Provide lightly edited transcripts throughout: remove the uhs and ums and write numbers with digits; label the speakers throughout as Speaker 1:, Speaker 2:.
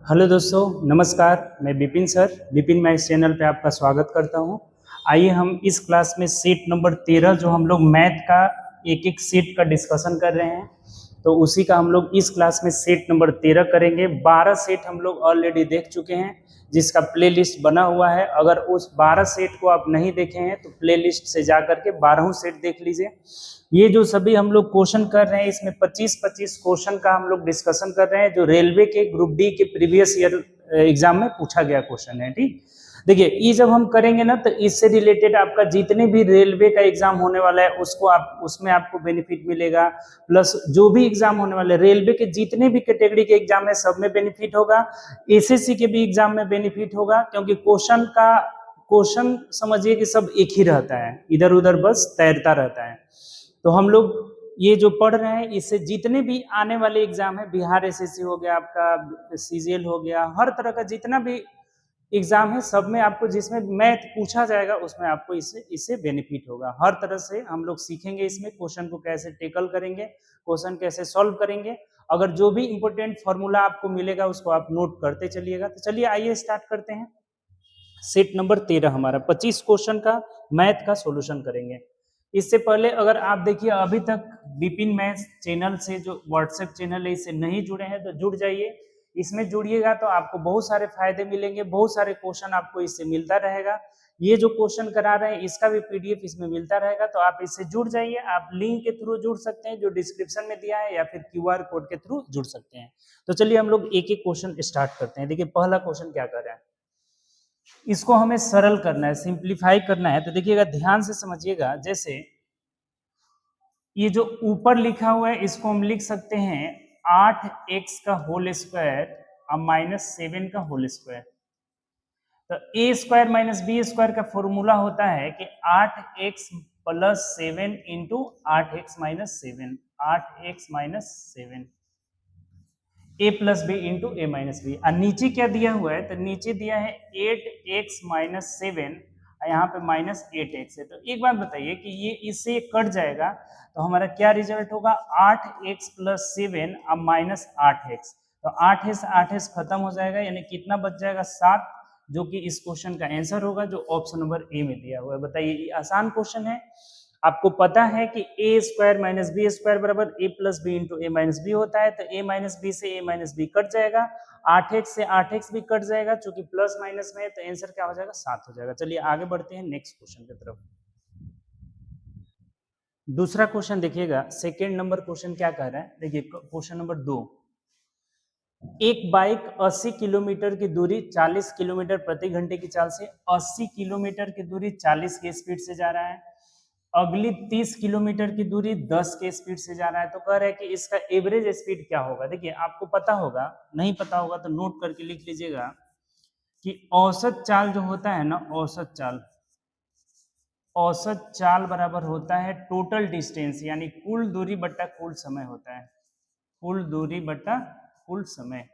Speaker 1: Hello दोस्तों, नमस्कार। मैं Vipin sir, Vipin maths channel पे आपका स्वागत करता हूं। आइए हम इस क्लास में सेट नंबर 13 जो हम लोग मैथ का एक एक सेट का डिस्कशन कर रहे हैं, तो उसी का हम लोग इस क्लास में सेट नंबर 13 करेंगे। 12 सेट हम लोग ऑलरेडी देख चुके हैं, जिसका प्लेलिस्ट बना हुआ है। अगर उस 12 सेट को आप नहीं देखे हैं तो प्लेलिस्ट से जा करके 12 सेट देख लीजिए। ये जो सभी हम लोग क्वेश्चन कर रहे हैं, इसमें 25-25 क्वेश्चन का हम लोग डिस्कशन कर रहे हैं, जो रेलवे के ग्रुप डी के प्रीवियस ईयर एग्जाम में पूछा गया क्वेश्चन है। ठीक, देखिए ये जब हम करेंगे ना, तो इससे रिलेटेड आपका जितने भी रेलवे का एग्जाम होने वाला है उसको आप उसमें आपको बेनिफिट मिलेगा। प्लस जो भी एग्जाम होने वाले रेलवे के जितने भी कैटेगरी के एग्जाम है सब में बेनिफिट होगा। एसएससी के भी एग्जाम में बेनिफिट होगा, क्योंकि क्वेश्चन समझिए कि सब एक ही रहता है, इधर उधर बस तैरता रहता है। तो हम लोग ये जो पढ़ रहे हैं, इससे जितने भी आने वाले एग्जाम है, बिहार एसएससी हो गया, आपका सीजीएल हो गया, हर तरह का जितना भी एग्जाम है सब में आपको जिसमें मैथ पूछा जाएगा उसमें आपको इससे बेनिफिट होगा। हर तरह से हम लोग सीखेंगे इसमें, क्वेश्चन को कैसे टेकल करेंगे, क्वेश्चन कैसे सॉल्व करेंगे। अगर जो भी इंपॉर्टेंट फॉर्मूला आपको मिलेगा उसको आप नोट करते चलिएगा। तो चलिए आइए स्टार्ट करते हैं। सेट नंबर 13 हमारा 25 क्वेश्चन का मैथ का सॉल्यूशन करेंगे। इससे पहले अगर आप देखिए अभी तक विपिन मैथ्स चैनल से जो व्हाट्सएप चैनल है इससे नहीं जुड़े हैं तो जुड़ जाइए। इसमें जुड़िएगा तो आपको बहुत सारे फायदे मिलेंगे, बहुत सारे क्वेश्चन आपको इससे मिलता रहेगा। ये जो क्वेश्चन करा रहे हैं इसका भी पीडीएफ इसमें मिलता रहेगा, तो आप इससे जुड़ जाइए। आप लिंक के थ्रू जुड़ सकते हैं जो डिस्क्रिप्शन में दिया है, या फिर क्यूआर कोड के थ्रू जुड़ सकते हैं। तो चलिए हम लोग एक एक क्वेश्चन स्टार्ट करते हैं। देखिए पहला क्वेश्चन क्या कर रहा है, इसको हमें सरल करना है, सिंप्लीफाई करना है। तो देखिएगा ध्यान से समझिएगा। जैसे ये जो ऊपर लिखा हुआ है इसको हम लिख सकते हैं 8x का होल स्क्वायर और -7 का होल स्क्वायर। तो ए स्क्वायर माइनस बी स्क्वायर का फॉर्मूला होता है कि 8x plus 7 into 8x minus 7, 8x minus 7 ए प्लस बी इंटू ए माइनस बी। और नीचे क्या दिया हुआ है, तो नीचे दिया है 8x माइनस 7, यहाँ पे -8x है। तो एक बात बताइए कि ये इससे कट जाएगा तो हमारा क्या रिजल्ट होगा, 8x प्लस 7 और -8x। तो 8x खत्म हो जाएगा, यानी कितना बच जाएगा 7, जो कि इस क्वेश्चन का आंसर होगा जो ऑप्शन नंबर ए में दिया हुआ है। बताइए ये आसान क्वेश्चन है। आपको पता है कि ए स्क्वायर माइनस बी स्क्वायर बराबर ए प्लस बी इंटू ए माइनस बी होता है। तो ए माइनस बी से ए माइनस बी कट जाएगा, 8x से 8x भी कट जाएगा, चूंकि प्लस माइनस में है तो आंसर क्या हो जाएगा, 7 हो जाएगा। चलिए आगे बढ़ते हैं नेक्स्ट क्वेश्चन की तरफ। दूसरा क्वेश्चन देखिएगा, सेकेंड नंबर क्वेश्चन क्या कह रहा है। देखिए क्वेश्चन नंबर 2, एक बाइक 80 किलोमीटर की दूरी 40 किलोमीटर प्रति घंटे की चाल से 80 किलोमीटर की दूरी 40 के स्पीड से जा रहा है। अगली 30 किलोमीटर की दूरी 10 के स्पीड से जा रहा है। तो कह रहा है कि इसका एवरेज स्पीड क्या होगा। देखिए आपको पता होगा, नहीं पता होगा तो नोट करके लिख लीजिएगा कि औसत चाल जो होता है ना, औसत चाल बराबर होता है टोटल डिस्टेंस, यानी कुल दूरी बट्टा कुल समय होता है। कुल दूरी बट्टा कुल समय।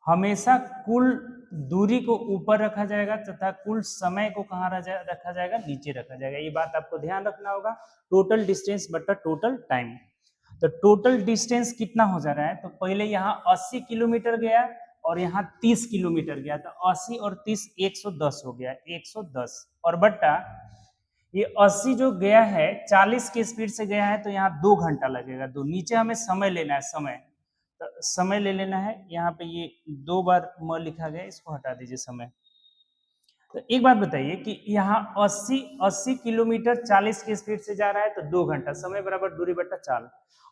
Speaker 1: हमेशा कुल दूरी को ऊपर रखा जाएगा तथा कुल समय को कहाँ रखा जाएगा, नीचे रखा जाएगा। ये बात आपको ध्यान रखना होगा। टोटल डिस्टेंस बट्टा टोटल टाइम। तो टोटल डिस्टेंस कितना हो जा रहा है, तो पहले यहाँ 80 किलोमीटर गया और यहाँ 30 किलोमीटर गया, तो 80 और 30 110 हो गया, 110 और बट्टा ये 80 जो गया है 40 की स्पीड से गया है, तो यहाँ 2 घंटा लगेगा। तो नीचे हमें समय लेना है, समय ले लेना है। यहाँ पे ये 2 बार म लिखा गया, इसको हटा दीजिए समय। तो एक बात बताइए कि यहाँ 80 किलोमीटर 40 की स्पीड से जा रहा है, तो 2 घंटा, समय बराबर दूरी बट्टा चाल।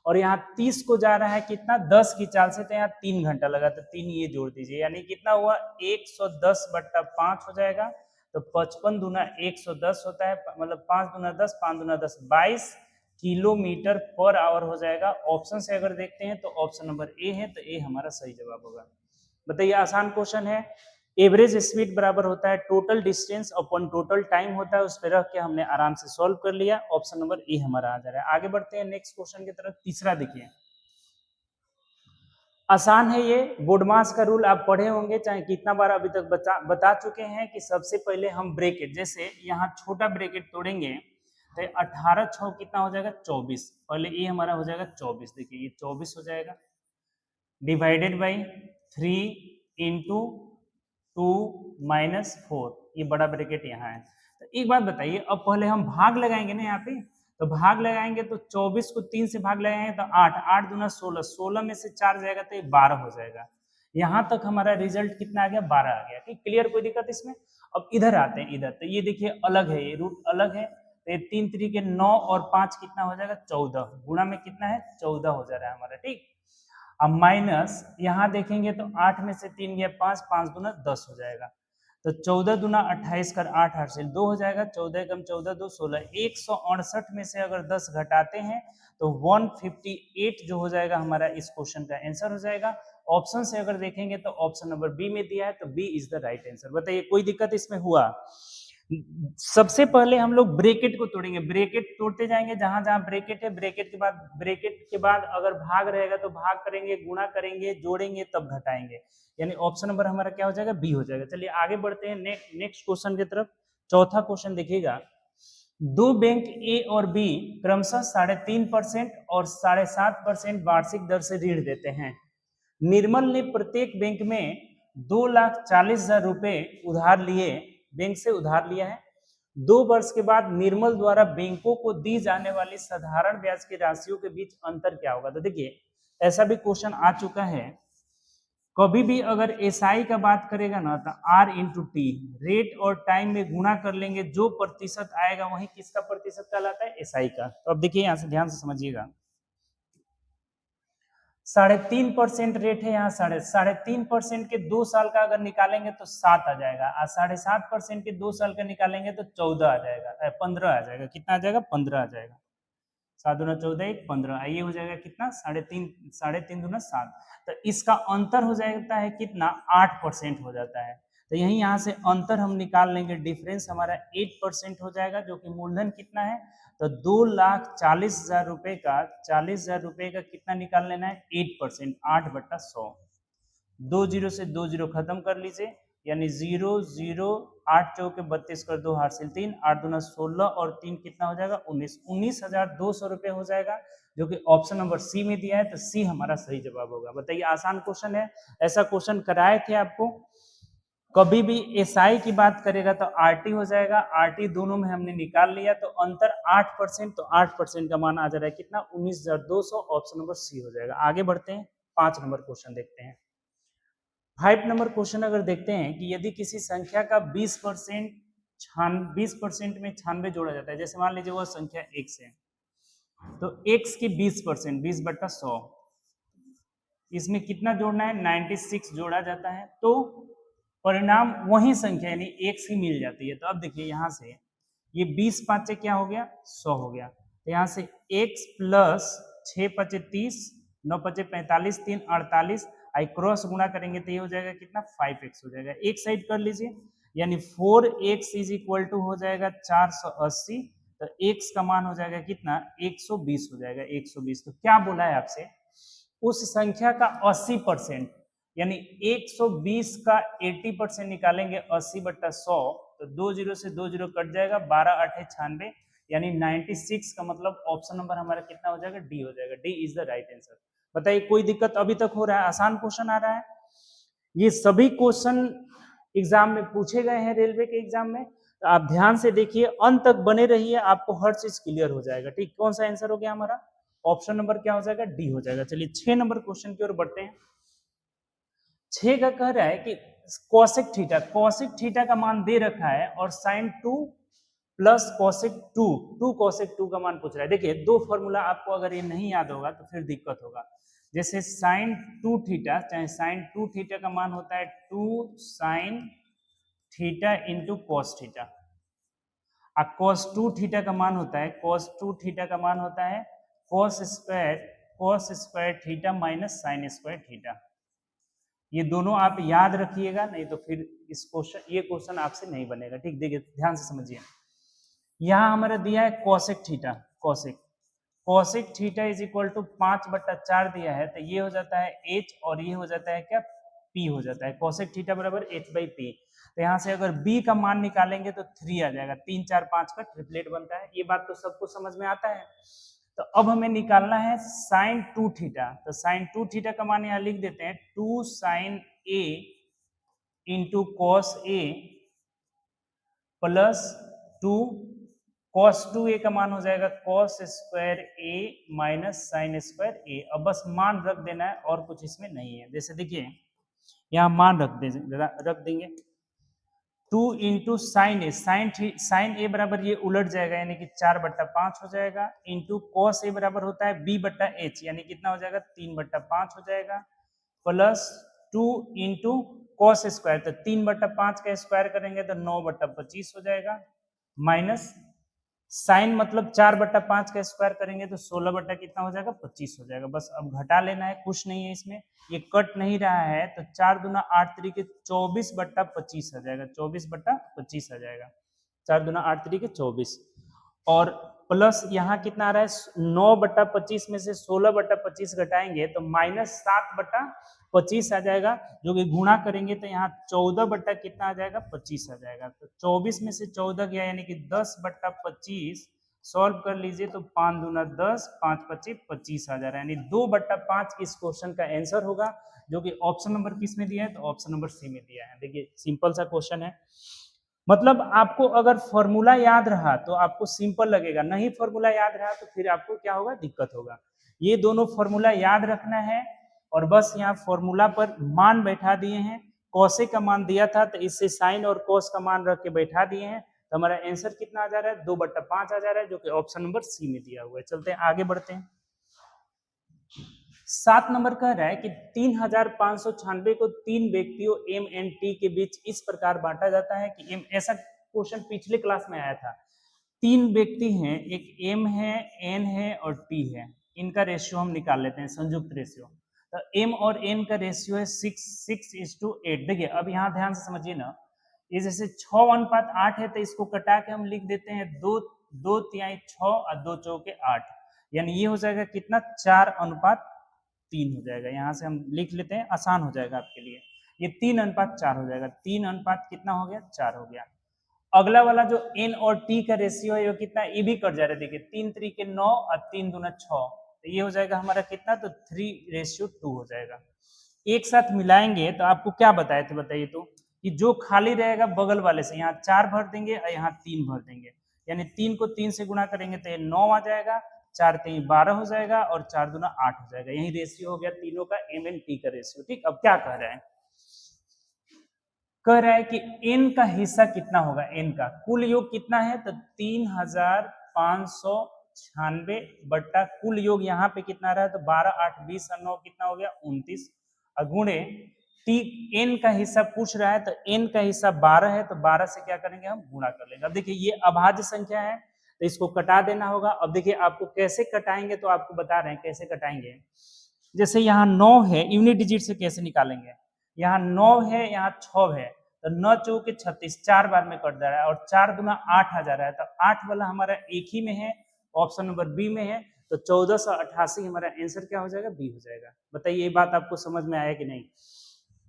Speaker 1: और यहाँ 30 को जा रहा है कितना, 10 की चाल से, तो यहाँ 3 घंटा लगा, तो 3 ये जोड़ दीजिए, यानी कितना हुआ 110 बट्टा 5 हो जाएगा। तो 55 दूना 110 होता है, मतलब 5 दूना 10, 5 दूना 10, 22 किलोमीटर पर आवर हो जाएगा। ऑप्शन से अगर देखते हैं तो ऑप्शन नंबर ए है, तो ए हमारा सही जवाब होगा। बताइए आसान क्वेश्चन है। एवरेज स्पीड बराबर होता है total distance upon total time होता है, उस पर रख के हमने आराम से सॉल्व कर लिया। ऑप्शन नंबर ए हमारा आ जा रहा है। आगे बढ़ते हैं नेक्स्ट क्वेश्चन की तरफ। तीसरा देखिए, आसान है ये, बोर्डमास का रूल आप पढ़े होंगे, चाहे कितना बार अभी तक बता चुके हैं कि सबसे पहले हम ब्रैकेट, जैसे यहाँ छोटा ब्रैकेट तोड़ेंगे तो 18 6 कितना हो जाएगा, 24। पहले ये हमारा हो जाएगा 24, देखिए ये 24 हो जाएगा। डिवाइडेड बाई 3 इंटू 2 माइनस 4, ये बड़ा ब्रैकेट यहाँ है। तो एक बात बताइए, अब पहले हम भाग लगाएंगे ना यहाँ पे, तो भाग लगाएंगे तो 24 को 3 से भाग लगाएंगे तो 8, 8 दूना 16, 16 में से 4 जाएगा तो ये 12 हो जाएगा। यहाँ तक हमारा रिजल्ट कितना आ गया, 12 आ गया। ठीक, क्लियर, कोई दिक्कत इसमें। अब इधर आते हैं, इधर तो ये देखिए अलग है, ये रूट अलग है, तो ये 3 3 के 9 और 5 कितना हो जाएगा, 14, गुणा में कितना है, 14 हो जा रहा है हमारा। ठीक, अब माइनस यहाँ देखेंगे तो 8 में से 3 गया 5, 5 दूना 10 हो जाएगा, तो 14 दूना 28 कर 8 8 से 2 हो जाएगा, 14 कम 14 2 16, 168 में से अगर 10 घटाते हैं तो 158 जो हो जाएगा हमारा इस क्वेश्चन का आंसर हो जाएगा। ऑप्शन से अगर देखेंगे तो ऑप्शन नंबर बी में दिया है, तो B is the right answer. बताइए कोई दिक्कत इसमें हुआ। सबसे पहले हम लोग ब्रैकेट को तोड़ेंगे, ब्रैकेट तोड़ते जाएंगे, जहां जहां ब्रैकेट है ब्रैकेट के बाद अगर भाग रहेगा तो भाग करेंगे, गुणा करेंगे, जोड़ेंगे, तब घटाएंगे, यानी ऑप्शन नंबर हमारा क्या हो जाएगा, बी हो जाएगा। चलिए आगे बढ़ते हैं नेक्स्ट क्वेश्चन की तरफ। चौथा क्वेश्चन देखिएगा, दो बैंक ए और बी क्रमशः 3.5% और 7.5% वार्षिक दर से ऋण देते हैं। निर्मल ने प्रत्येक बैंक में 2,40,000 रुपए उधार लिए, बैंक से उधार लिया है। 2 वर्ष के बाद निर्मल द्वारा बैंकों को दी जाने वाली साधारण ब्याज की राशियों के बीच अंतर क्या होगा। तो देखिए ऐसा भी क्वेश्चन आ चुका है, कभी भी अगर एसआई का बात करेगा ना तो आर इंटू टी, रेट और टाइम में गुणा कर लेंगे, जो प्रतिशत आएगा वही किसका प्रतिशत कहलाता है, एसआई का। तो अब देखिए यहां से ध्यान से समझिएगा, 3.5% रेट है यहाँ, 3.5% के 2 साल का अगर निकालेंगे तो 7 आ जाएगा, और 7.5% के 2 साल का निकालेंगे तो 14 आ जाएगा, 15 आ जाएगा। कितना आ जाएगा, 15 आ जाएगा। 7 दूना 14, 1 15, ये हो जाएगा कितना, 3.5 दूना 7, तो इसका अंतर हो जाता है कितना, 8% हो जाता है। तो यही यहाँ से अंतर हम निकाल लेंगे, डिफरेंस हमारा 8% हो जाएगा, जो कि मूलधन कितना है, तो 2,40,000 रुपए का, 40,000 रुपए का कितना निकाल लेना है, 8%, 8/100। 2 जीरो से 2 जीरो खत्म कर लीजिए, यानी 0 0, 8 चौके 32 कर 2 हासिल 3, 8 दूना 16 और 3 कितना हो जाएगा, 19, 19,200 रुपए हो जाएगा, जो कि ऑप्शन नंबर सी में दिया है, तो सी हमारा सही जवाब होगा। बताइए आसान क्वेश्चन है, ऐसा क्वेश्चन कराए थे आपको। कभी भी एसआई की बात करेगा तो आरटी हो जाएगा, आरटी दोनों में हमने निकाल लिया, तो अंतर 8%, तो 8% का मान आ जा रहा है कितना, 19,200, ऑप्शन नंबर सी हो जाएगा। आगे बढ़ते हैं, 5 नंबर क्वेश्चन देखते हैं। 5 नंबर क्वेश्चन अगर देखते हैं कि यदि किसी संख्या का 20% 20% में 96 जोड़ा जाता है, जैसे मान लीजिए वह संख्या x है, तो x की 20%, 20/100, इसमें कितना जोड़ना है, 96 जोड़ा जाता है, तो परिणाम वही संख्या यानी x ही मिल जाती है। तो अब देखिए यहाँ से ये 20 5 क्या हो गया, 100 हो गया, तो यहाँ से x प्लस 6 5 30, 9 5 45, 3 48, आई क्रॉस गुणा करेंगे तो ये हो जाएगा कितना, 5x हो जाएगा। एक साइड कर लीजिए, यानी 4x इज इक्वल टू हो जाएगा 480, तो x का मान हो जाएगा कितना, 120 हो जाएगा, 120। तो क्या बोला है आपसे, उस संख्या का 80%, यानी 120 का 80% निकालेंगे, 80/100, तो 2 जीरो से 2 जीरो कट जाएगा, 12 8 96, यानी 96 का मतलब ऑप्शन नंबर हमारा कितना हो जाएगा, डी हो जाएगा। D is the right answer. बताइए कोई दिक्कत अभी तक हो रहा है, आसान क्वेश्चन आ रहा है। ये सभी क्वेश्चन एग्जाम में पूछे गए हैं, रेलवे के एग्जाम में, तो आप ध्यान से देखिए, अंत तक बने रहिए, आपको हर चीज क्लियर हो जाएगा। ठीक, कौन सा आंसर हो गया हमारा, ऑप्शन नंबर क्या हो जाएगा, डी हो जाएगा। चलिए 6 नंबर क्वेश्चन की ओर बढ़ते हैं। 6 का कह रहा है कि कॉसेक थीटा का मान दे रखा है और साइन 2 प्लस कॉसेक 2 कॉसेक 2 का मान पूछ रहा है। देखिए दो फॉर्मूला आपको अगर ये नहीं याद होगा तो फिर दिक्कत होगा। जैसे साइन 2 थीटा, चाहे साइन 2 थीटा का मान होता है 2 sine theta into cos theta, और कॉस 2 थीटा का मान होता है, कॉस 2 थीटा का मान होता है cos square theta minus sine square theta. ये दोनों आप याद रखिएगा, नहीं तो फिर ये क्वेश्चन आपसे नहीं बनेगा। ठीक, देखिए ध्यान से समझिए, यहां हमारा दिया है cosec theta, cosec theta is equal to 5/4 दिया है, तो ये हो जाता है h और ये हो जाता है क्या, p हो जाता है। कॉसेक थीटा बराबर h/p। तो यहाँ से अगर b का मान निकालेंगे तो 3 आ जाएगा, 3 4 5 का ट्रिपलेट बनता है। ये बात तो सबको समझ में आता है। तो अब हमें निकालना है साइन 2 थीटा। तो साइन 2 थीटा का मान यहाँ लिख देते हैं 2 sign A into cos A plus 2 cos 2a का मान हो जाएगा कॉस स्क्वायर ए माइनस साइन स्क्वायर ए। अब बस मान रख देना है और कुछ इसमें नहीं है। जैसे देखिए यहाँ मान रख देंगे 2 इंटू साइन ए, साइन ए बराबर ये उलट जाएगा यानी कि 4/5 हो जाएगा, इंटू कॉस ए बराबर होता है b/h यानी कितना हो जाएगा 3/5 हो जाएगा, प्लस 2 इंटू कॉस स्क्वायर, तो 3/5 का स्क्वायर करेंगे तो 9/25 हो जाएगा, माइनस साइन मतलब 4/5 का स्क्वायर करेंगे तो 16 कितना हो जाएगा 25 हो जाएगा। बस अब घटा लेना है, कुछ नहीं है इसमें, ये कट नहीं रहा है तो 4 दूना 8 तरीके 24/25 आ जाएगा, 24/25 आ जाएगा, 4 दूना 8 तरीके 24, और प्लस यहाँ कितना आ रहा है 9/25 में से 16/25 घटाएंगे तो माइनस 7/25 आ जाएगा, जो कि गुणा करेंगे तो यहाँ 14 कितना आ जाएगा 25 आ जाएगा। तो 24 में से 14 गया यानी कि 10/25 सॉल्व कर लीजिए तो 5 दूना 10, 5×5 25 आ जा रहा है, यानी 2/5 इस क्वेश्चन का आंसर होगा, जो कि ऑप्शन नंबर किस में दिया है, तो ऑप्शन नंबर सी में दिया है। देखिए सिंपल सा क्वेश्चन है, मतलब आपको अगर फॉर्मूला याद रहा तो आपको सिंपल लगेगा, नहीं फॉर्मूला याद रहा तो फिर आपको क्या होगा, दिक्कत होगा। ये दोनों फॉर्मूला याद रखना है और बस यहाँ फॉर्मूला पर मान बैठा दिए हैं, कॉसे का मान दिया था तो इससे साइन और कॉस का मान रख के बैठा दिए हैं, तो हमारा आंसर कितना आ जा रहा है 2/5 आ जा रहा है, जो कि ऑप्शन नंबर सी में दिया हुआ है। चलते हैं आगे बढ़ते हैं। 7 नंबर कह रहा है कि 3596 को 3 व्यक्तियों एम एंड टी के बीच इस प्रकार बांटा जाता है कि एम, ऐसा क्वेश्चन पिछले क्लास में आया था, 3 व्यक्ति हैं, एक एम है, एन है और टी है, इनका रेशियो हम निकाल लेते हैं, संयुक्त रेशियो। तो एम और एन का रेशियो है 6:8। देखिए अब यहाँ ध्यान से समझिए ना, ये जैसे 6:8 है तो इसको कटा के हम लिख देते हैं 2 6 और 2 चौके 8, यानी ये हो जाएगा कितना 4:3 हो जाएगा। यहाँ से हम लिख लेते हैं, आसान हो जाएगा आपके लिए, ये 3:4 हो जाएगा, 3 कितना हो गया 4 हो गया। अगला वाला जो n और t का रेशियो है वो कितना, ये भी कट जा रहा है, देखिए 3 3 9 और 3 दूना 6, तो ये हो जाएगा हमारा कितना, तो 3:2 हो जाएगा। एक साथ मिलाएंगे तो आपको क्या बताए थे, बताइए तो, कि जो खाली रहेगा बगल वाले से यहाँ 4 भर देंगे और यहाँ 3 भर देंगे, यानी 3 को 3 से गुणा करेंगे तो ये 9 आ जाएगा, 4 3 12 हो जाएगा और 4 दूना 8 हो जाएगा। यही रेशियो हो गया तीनों का, एम एन टी का रेशियो। ठीक, अब क्या कह रहा है, कह रहा है कि n का हिस्सा कितना होगा, n का कुल योग कितना है, तो 3596 बट्टा कुल योग यहाँ पे कितना रहा है, तो 12 8 20 और 9 कितना हो गया 29, गुणे टी, n का हिस्सा पूछ रहा है तो n का हिस्सा 12 है, तो 12 से क्या करेंगे हम गुणा कर लेंगे। अब देखिए ये अभाज्य संख्या है तो इसको कटा देना होगा। अब देखिए आपको कैसे कटाएंगे, तो आपको बता रहे हैं कैसे कटाएंगे। जैसे यहाँ 9 है, यूनिट डिजिट से कैसे निकालेंगे, यहाँ 9 है, यहाँ 6 है, तो 9 चौके 36, 4 बार में कट जा रहा है और 4 दूना 8 आ जा रहा है, तो 8 वाला हमारा एक ही में है, ऑप्शन नंबर बी में है, तो 1488 हमारा आंसर क्या हो जाएगा, बी हो जाएगा। बताइए ये बात आपको समझ में आया कि नहीं।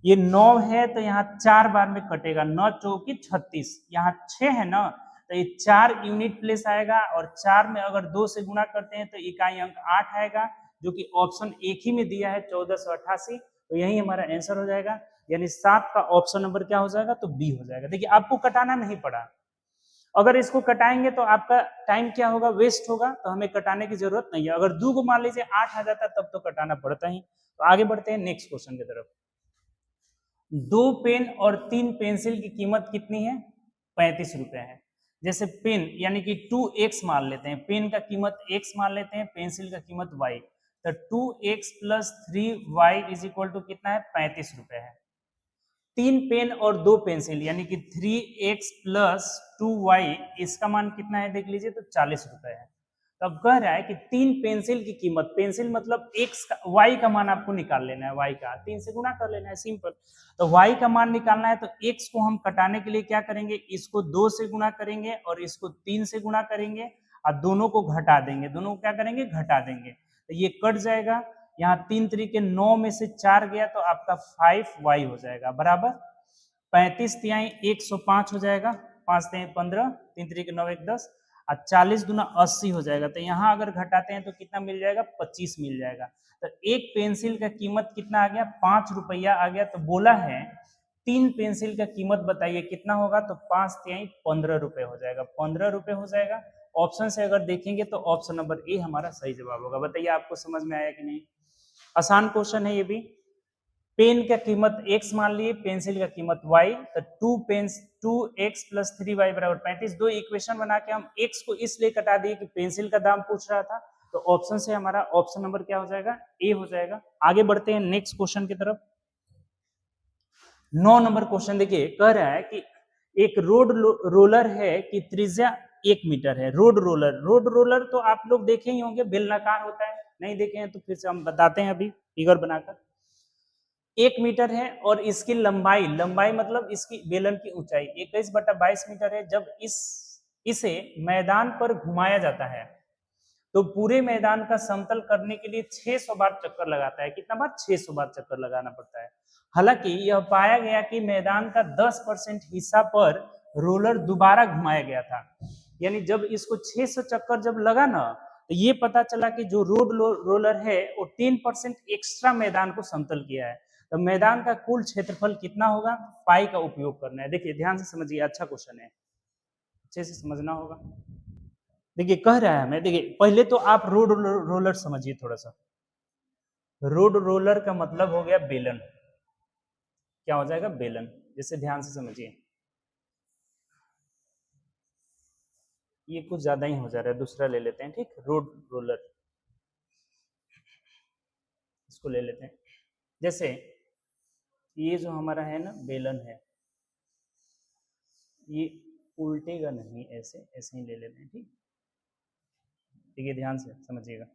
Speaker 1: ये 9 है तो यहाँ 4 बार में कटेगा, 9 चौकी 36, यहाँ 6 है ना, तो ये 4 यूनिट प्लेस आएगा और 4 में अगर 2 से गुणा करते हैं तो इकाई अंक 8 आएगा, जो कि ऑप्शन एक ही में दिया है 1488, तो यही हमारा आंसर हो जाएगा, यानी 7 का ऑप्शन नंबर क्या हो जाएगा, तो बी हो जाएगा। देखिए आपको कटाना नहीं पड़ा, अगर इसको कटाएंगे तो आपका टाइम क्या होगा, वेस्ट होगा, तो हमें कटाने की जरूरत नहीं है। अगर 2 को मान लीजिए 8 आ जाता तब तो कटाना पड़ता ही। तो आगे बढ़ते हैं नेक्स्ट क्वेश्चन की तरफ। 2 पेन और 3 पेंसिल की कीमत कितनी है, 35 रुपए है। जैसे पेन यानी कि 2x मान लेते हैं, पेन का कीमत x मान लेते हैं, पेंसिल का कीमत y, तो 2x + 3y = कितना है, 35 रुपए है। 3 पेन और 2 पेंसिल यानी कि 3x + 2y, इसका मान कितना है देख लीजिए, तो 40 रुपए है। तब कह रहा है कि 3 पेंसिल की कीमत, पेंसिल मतलब x का, y का मान आपको निकाल लेना है, y का 3 से गुणा कर लेना है, सिंपल। तो y का मान निकालना है तो x को हम कटाने के लिए क्या करेंगे, इसको 2 से गुणा करेंगे और इसको 3 से गुणा करेंगे और दोनों को घटा देंगे, दोनों को क्या करेंगे, घटा देंगे, तो ये कट जाएगा। यहाँ 3 3 9 में से 4 गया तो आपका 5y हो जाएगा, बराबर 35 तिहाई 105 हो जाएगा, 5 तिहाई 15, 3 3 9 1 10, और 40 दूना 80 हो जाएगा। तो यहाँ अगर घटाते हैं तो कितना मिल जाएगा, 25 मिल जाएगा। तो एक पेंसिल का कीमत कितना आ गया, 5 रुपया आ गया। तो बोला है 3 पेंसिल का कीमत बताइए कितना होगा, तो 5 तिहाई 15 रुपए हो जाएगा, 15 रुपए हो जाएगा। ऑप्शन से अगर देखेंगे तो ऑप्शन नंबर ए हमारा सही जवाब होगा। बताइए आपको समझ में आया कि नहीं। आसान क्वेश्चन है ये भी। पेन का कीमत x मान लिए, पेंसिल का कीमत y, तो 2x प्लस 3y बराबर 35। दो इक्वेशन बना के हम x को इसलिए कटा दिए कि पेंसिल का दाम पूछ रहा था। तो ऑप्शन से हमारा ऑप्शन नंबर क्या हो जाएगा, ए हो जाएगा। आगे बढ़ते हैं नेक्स्ट क्वेश्चन की तरफ। 9 नंबर क्वेश्चन देखिए, कह रहा है कि एक रोड रोलर है कि त्रिज्या 1 मीटर है। रोड रोलर तो आप लोग देखे ही होंगे, बेलनाकार होता है। नहीं देखे हैं तो फिर से हम बताते हैं अभी फिगर बनाकर। 1 मीटर है और इसकी लंबाई मतलब इसकी बेलन की ऊंचाई 21/22 मीटर है। जब इसे मैदान पर घुमाया जाता है तो पूरे मैदान का समतल करने के लिए 600 बार चक्कर लगाता है। कितना बार, 600 बार चक्कर लगाना पड़ता है। हालांकि यह पाया गया कि मैदान का 10% हिस्सा पर रोलर दोबारा घुमाया गया था। यानी जब इसको 600 चक्कर जब लगा ना, तो ये पता चला कि जो रोलर है वो 10% एक्स्ट्रा मैदान को समतल किया है। तो मैदान का कुल क्षेत्रफल कितना होगा, पाई का उपयोग करना है। देखिए ध्यान से समझिए, अच्छा क्वेश्चन है, अच्छे से समझना होगा। देखिए कह रहा है हमें, देखिए पहले तो आप रोड रोलर समझिए थोड़ा सा। रोड रोलर का मतलब हो गया बेलन। क्या हो जाएगा, बेलन। जैसे ध्यान से समझिए, ये कुछ ज्यादा ही हो जा रहा है, दूसरा ले लेते हैं, ठीक। रोड रोलर इसको ले लेते हैं। जैसे ये जो हमारा है ना बेलन है, ये उल्टेगा नहीं, ऐसे ऐसे ही ले लेते हैं, ठीक। देखिए ध्यान से समझिएगा।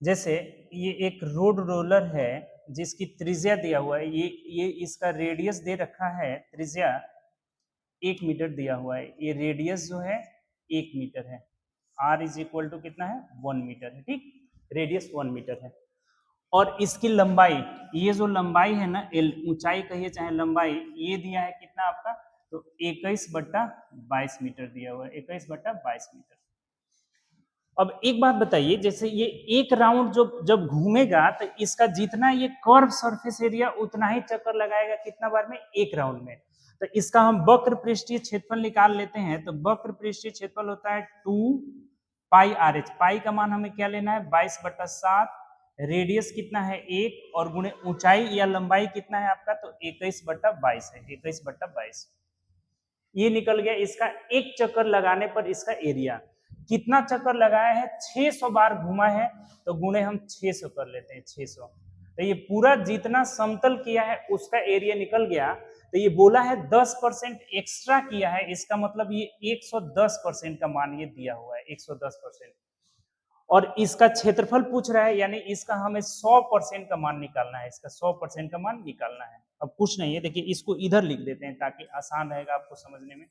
Speaker 1: जैसे ये एक रोड रोलर है जिसकी त्रिज्या दिया हुआ है, ये इसका रेडियस दे रखा है, त्रिज्या 1 मीटर दिया हुआ है। ये रेडियस जो है 1 मीटर है। r इज इक्वल टू कितना है, 1 मीटर है, ठीक। रेडियस 1 मीटर है। और इसकी लंबाई, ये जो लंबाई है ना, ऊंचाई कहिए चाहे लंबाई, ये दिया है कितना आपका, तो 21/22 मीटर दिया हुआ है, 21/22 मीटर। अब एक बात बताइए, जैसे ये एक राउंड जब घूमेगा तो इसका जितना ये कर्व सरफेस एरिया उतना ही चक्कर लगाएगा, कितना बार में, एक राउंड में। तो इसका हम वक्र पृष्ठीय क्षेत्रफल निकाल लेते हैं। तो वक्र पृष्ठीय क्षेत्रफल होता है 2πr(h)। पाई का मान हमें क्या लेना है, 22/7। रेडियस कितना है 1, और गुणे ऊंचाई या लंबाई कितना है आपका, तो 21/22 है, 21/22। ये निकल गया इसका एक चक्कर लगाने पर इसका एरिया। कितना चक्कर लगाया है, 600 बार घुमा है, तो गुणे हम 600 कर लेते हैं, 600। तो ये पूरा जितना समतल किया है उसका एरिया निकल गया। तो ये बोला है 10% एक्स्ट्रा किया है, इसका मतलब ये 110% का मान ये दिया हुआ है, 110%। और इसका क्षेत्रफल पूछ रहा है, यानी इसका हमें 100% का मान निकालना है, इसका 100% का मान निकालना है। अब कुछ नहीं है, देखिए इसको इधर लिख देते हैं ताकि आसान रहेगा आपको समझने में।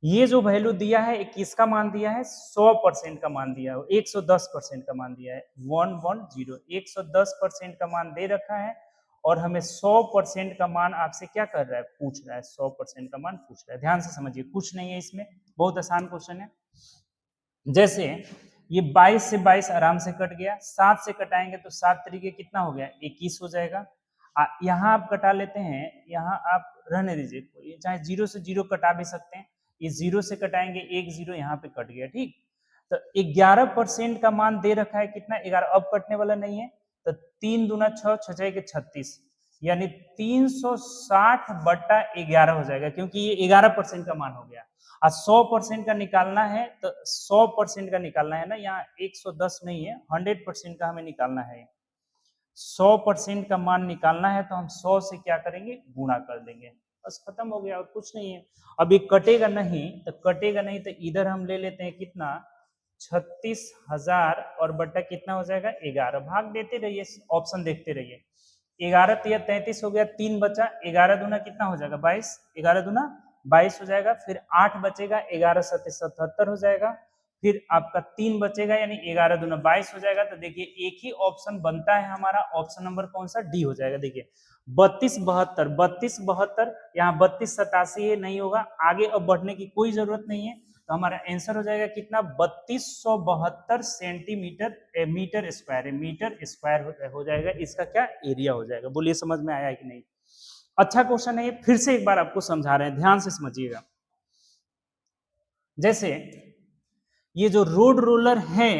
Speaker 1: ये जो वैल्यू दिया है, किसका मान दिया है, 100% का मान दिया है, 110% का मान दिया है, 110, 110% का मान दे रखा है। और हमें 100% का मान आपसे क्या कर रहा है, पूछ रहा है, 100% का मान पूछ रहा है। ध्यान से समझिए, कुछ नहीं है इसमें, बहुत आसान क्वेश्चन है। जैसे ये 22 से 22 आराम से कट गया, 7 से कटाएंगे तो 7 तरीके कितना हो गया, 21 हो जाएगा। यहाँ आप कटा लेते हैं, यहाँ आप रहने दीजिए, चाहे 0 से 0 कटा भी सकते हैं। ये 0 से कटाएंगे, 1 0 यहाँ पे कट गया, ठीक। तो 11% का मान दे रखा है, कितना, 11। अब कटने वाला नहीं है, तो 3 दूना 6, 6 के 36, यानी 360/11 हो जाएगा, क्योंकि ये 11% का मान हो गया। और 100% का निकालना है, तो 100% का निकालना है ना, यहाँ 110 नहीं है, 100% का हमें निकालना है। 100% का मान निकालना है तो हम 100 से क्या करेंगे, गुणा कर देंगे, बस खत्म हो गया, और कुछ नहीं है। अब ये कटेगा नहीं, तो इधर हम ले लेते हैं कितना, 36,000 और बट्टा कितना हो जाएगा, 11। भाग देते रहिए, ऑप्शन देखते रहिए। 11 तिया 33 हो गया, 3 बचा, 11 दूना कितना हो जाएगा, 22, 11 दूना 22 हो जाएगा। फिर 8 बचेगा, 11 7 77 हो जाएगा। फिर आपका 3 बचेगा, यानी 11 दूना 22 हो जाएगा। तो देखिए एक ही ऑप्शन बनता है हमारा, ऑप्शन नंबर कौन सा, डी हो जाएगा। देखिए 32 72, 32 72, यहाँ 32 87 है, नहीं होगा। आगे अब बढ़ने की कोई जरूरत नहीं है, तो हमारा आंसर हो जाएगा कितना, 3272 सेंटीमीटर मीटर स्क्वायर है, मीटर स्क्वायर हो जाएगा। इसका क्या एरिया हो जाएगा। बोलिए समझ में आया कि नहीं। अच्छा क्वेश्चन है ये, फिर से एक बार आपको समझा रहे हैं, ध्यान से समझिएगा। जैसे ये जो रोड रोलर है,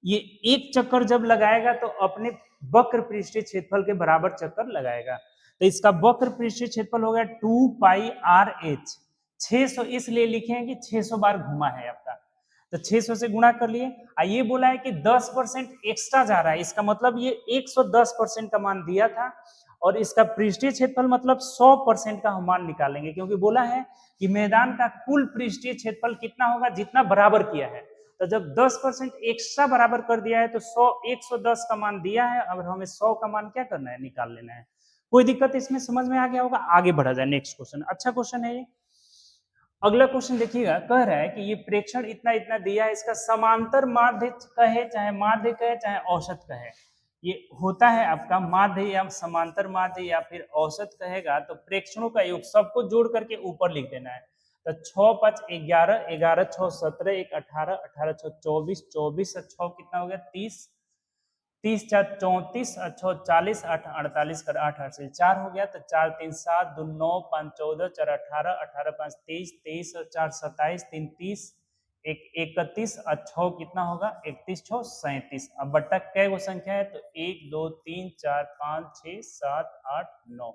Speaker 1: ये एक चक्कर जब लगाएगा तो अपने वक्र पृष्ठीय क्षेत्रफल के बराबर चक्कर लगाएगा। तो इसका वक्र पृष्ठीय क्षेत्रफल हो गया 2 पाई आर एच। 600 इसलिए लिखे हैं कि 600 बार घुमा है आपका, तो 600 से गुणा कर लिए। ये बोला है कि 10% एक्स्ट्रा जा रहा है, इसका मतलब ये 110% का मान दिया था, और इसका पृष्ठीय क्षेत्रफल मतलब 100% का हम मान निकालेंगे, क्योंकि बोला है कि मैदान का कुल पृष्ठीय क्षेत्रफल कितना होगा, जितना बराबर किया है। तो जब 10% एक्स्ट्रा बराबर कर दिया है तो 110 का मान दिया है, अब हमें 100 का मान क्या करना है, निकाल लेना है। कोई दिक्कत इसमें समझ में आ गया होगा। आगे बढ़ा जाए, नेक्स्ट क्वेश्चन। अच्छा क्वेश्चन है ये। अगला क्वेश्चन देखिएगा, कह रहा है कि ये प्रेक्षण इतना इतना दिया है, इसका समांतर माध्य कहे चाहे माध्य कहे चाहे औसत कहे, ये होता है आपका माध्य या समांतर माध्य या फिर औसत कहेगा, तो प्रेक्षणों का योग सबको जोड़ करके ऊपर लिख देना है। तो 6 5 11, 11 6 17, 1 18, 18 6 24, 24 और 6 कितना हो गया, 30, 30 4 34, 6 40, 8 48 कर 8 8 से 4 हो गया। तो 4 3 7 2 9 5 14, 4 18, 18 5 23, 23 और 4 27, 3 30, 1 31 और 6 कितना होगा, 31 6 37। अब बट्टा कै गो संख्या है, तो 1 2 3 4 5 6 7 8 9,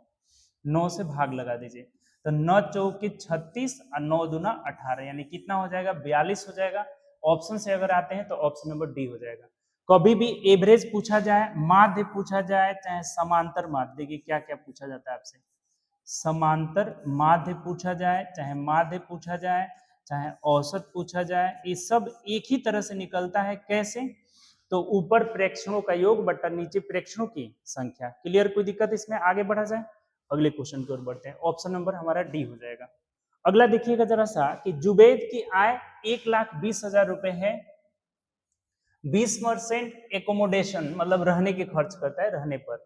Speaker 1: 9 से भाग लगा दीजिए। तो 9 चौके 36 और 9 दूना 18, यानी कितना हो जाएगा, 42 हो जाएगा। ऑप्शन से अगर आते हैं तो ऑप्शन नंबर डी हो जाएगा। कभी भी एवरेज पूछा जाए, माध्य पूछा जाए, चाहे समांतर माध्य, देखिए क्या क्या पूछा जाता है आपसे, समांतर माध्य पूछा जाए, चाहे माध्य पूछा जाए, चाहे औसत पूछा जाए, ये सब एक ही तरह से निकलता है। कैसे, तो ऊपर प्रेक्षणों का योग बट्टा नीचे प्रेक्षणों की संख्या। क्लियर, कोई दिक्कत इसमें। आगे बढ़ा जाए, अगले क्वेश्चन की ओर बढ़ते हैं। ऑप्शन नंबर हमारा डी हो जाएगा। अगला देखिएगा जरा सा कि जुबैद की आय 1,20,000 रुपए है, 20% एकोमोडेशन मतलब रहने के खर्च करता है, रहने पर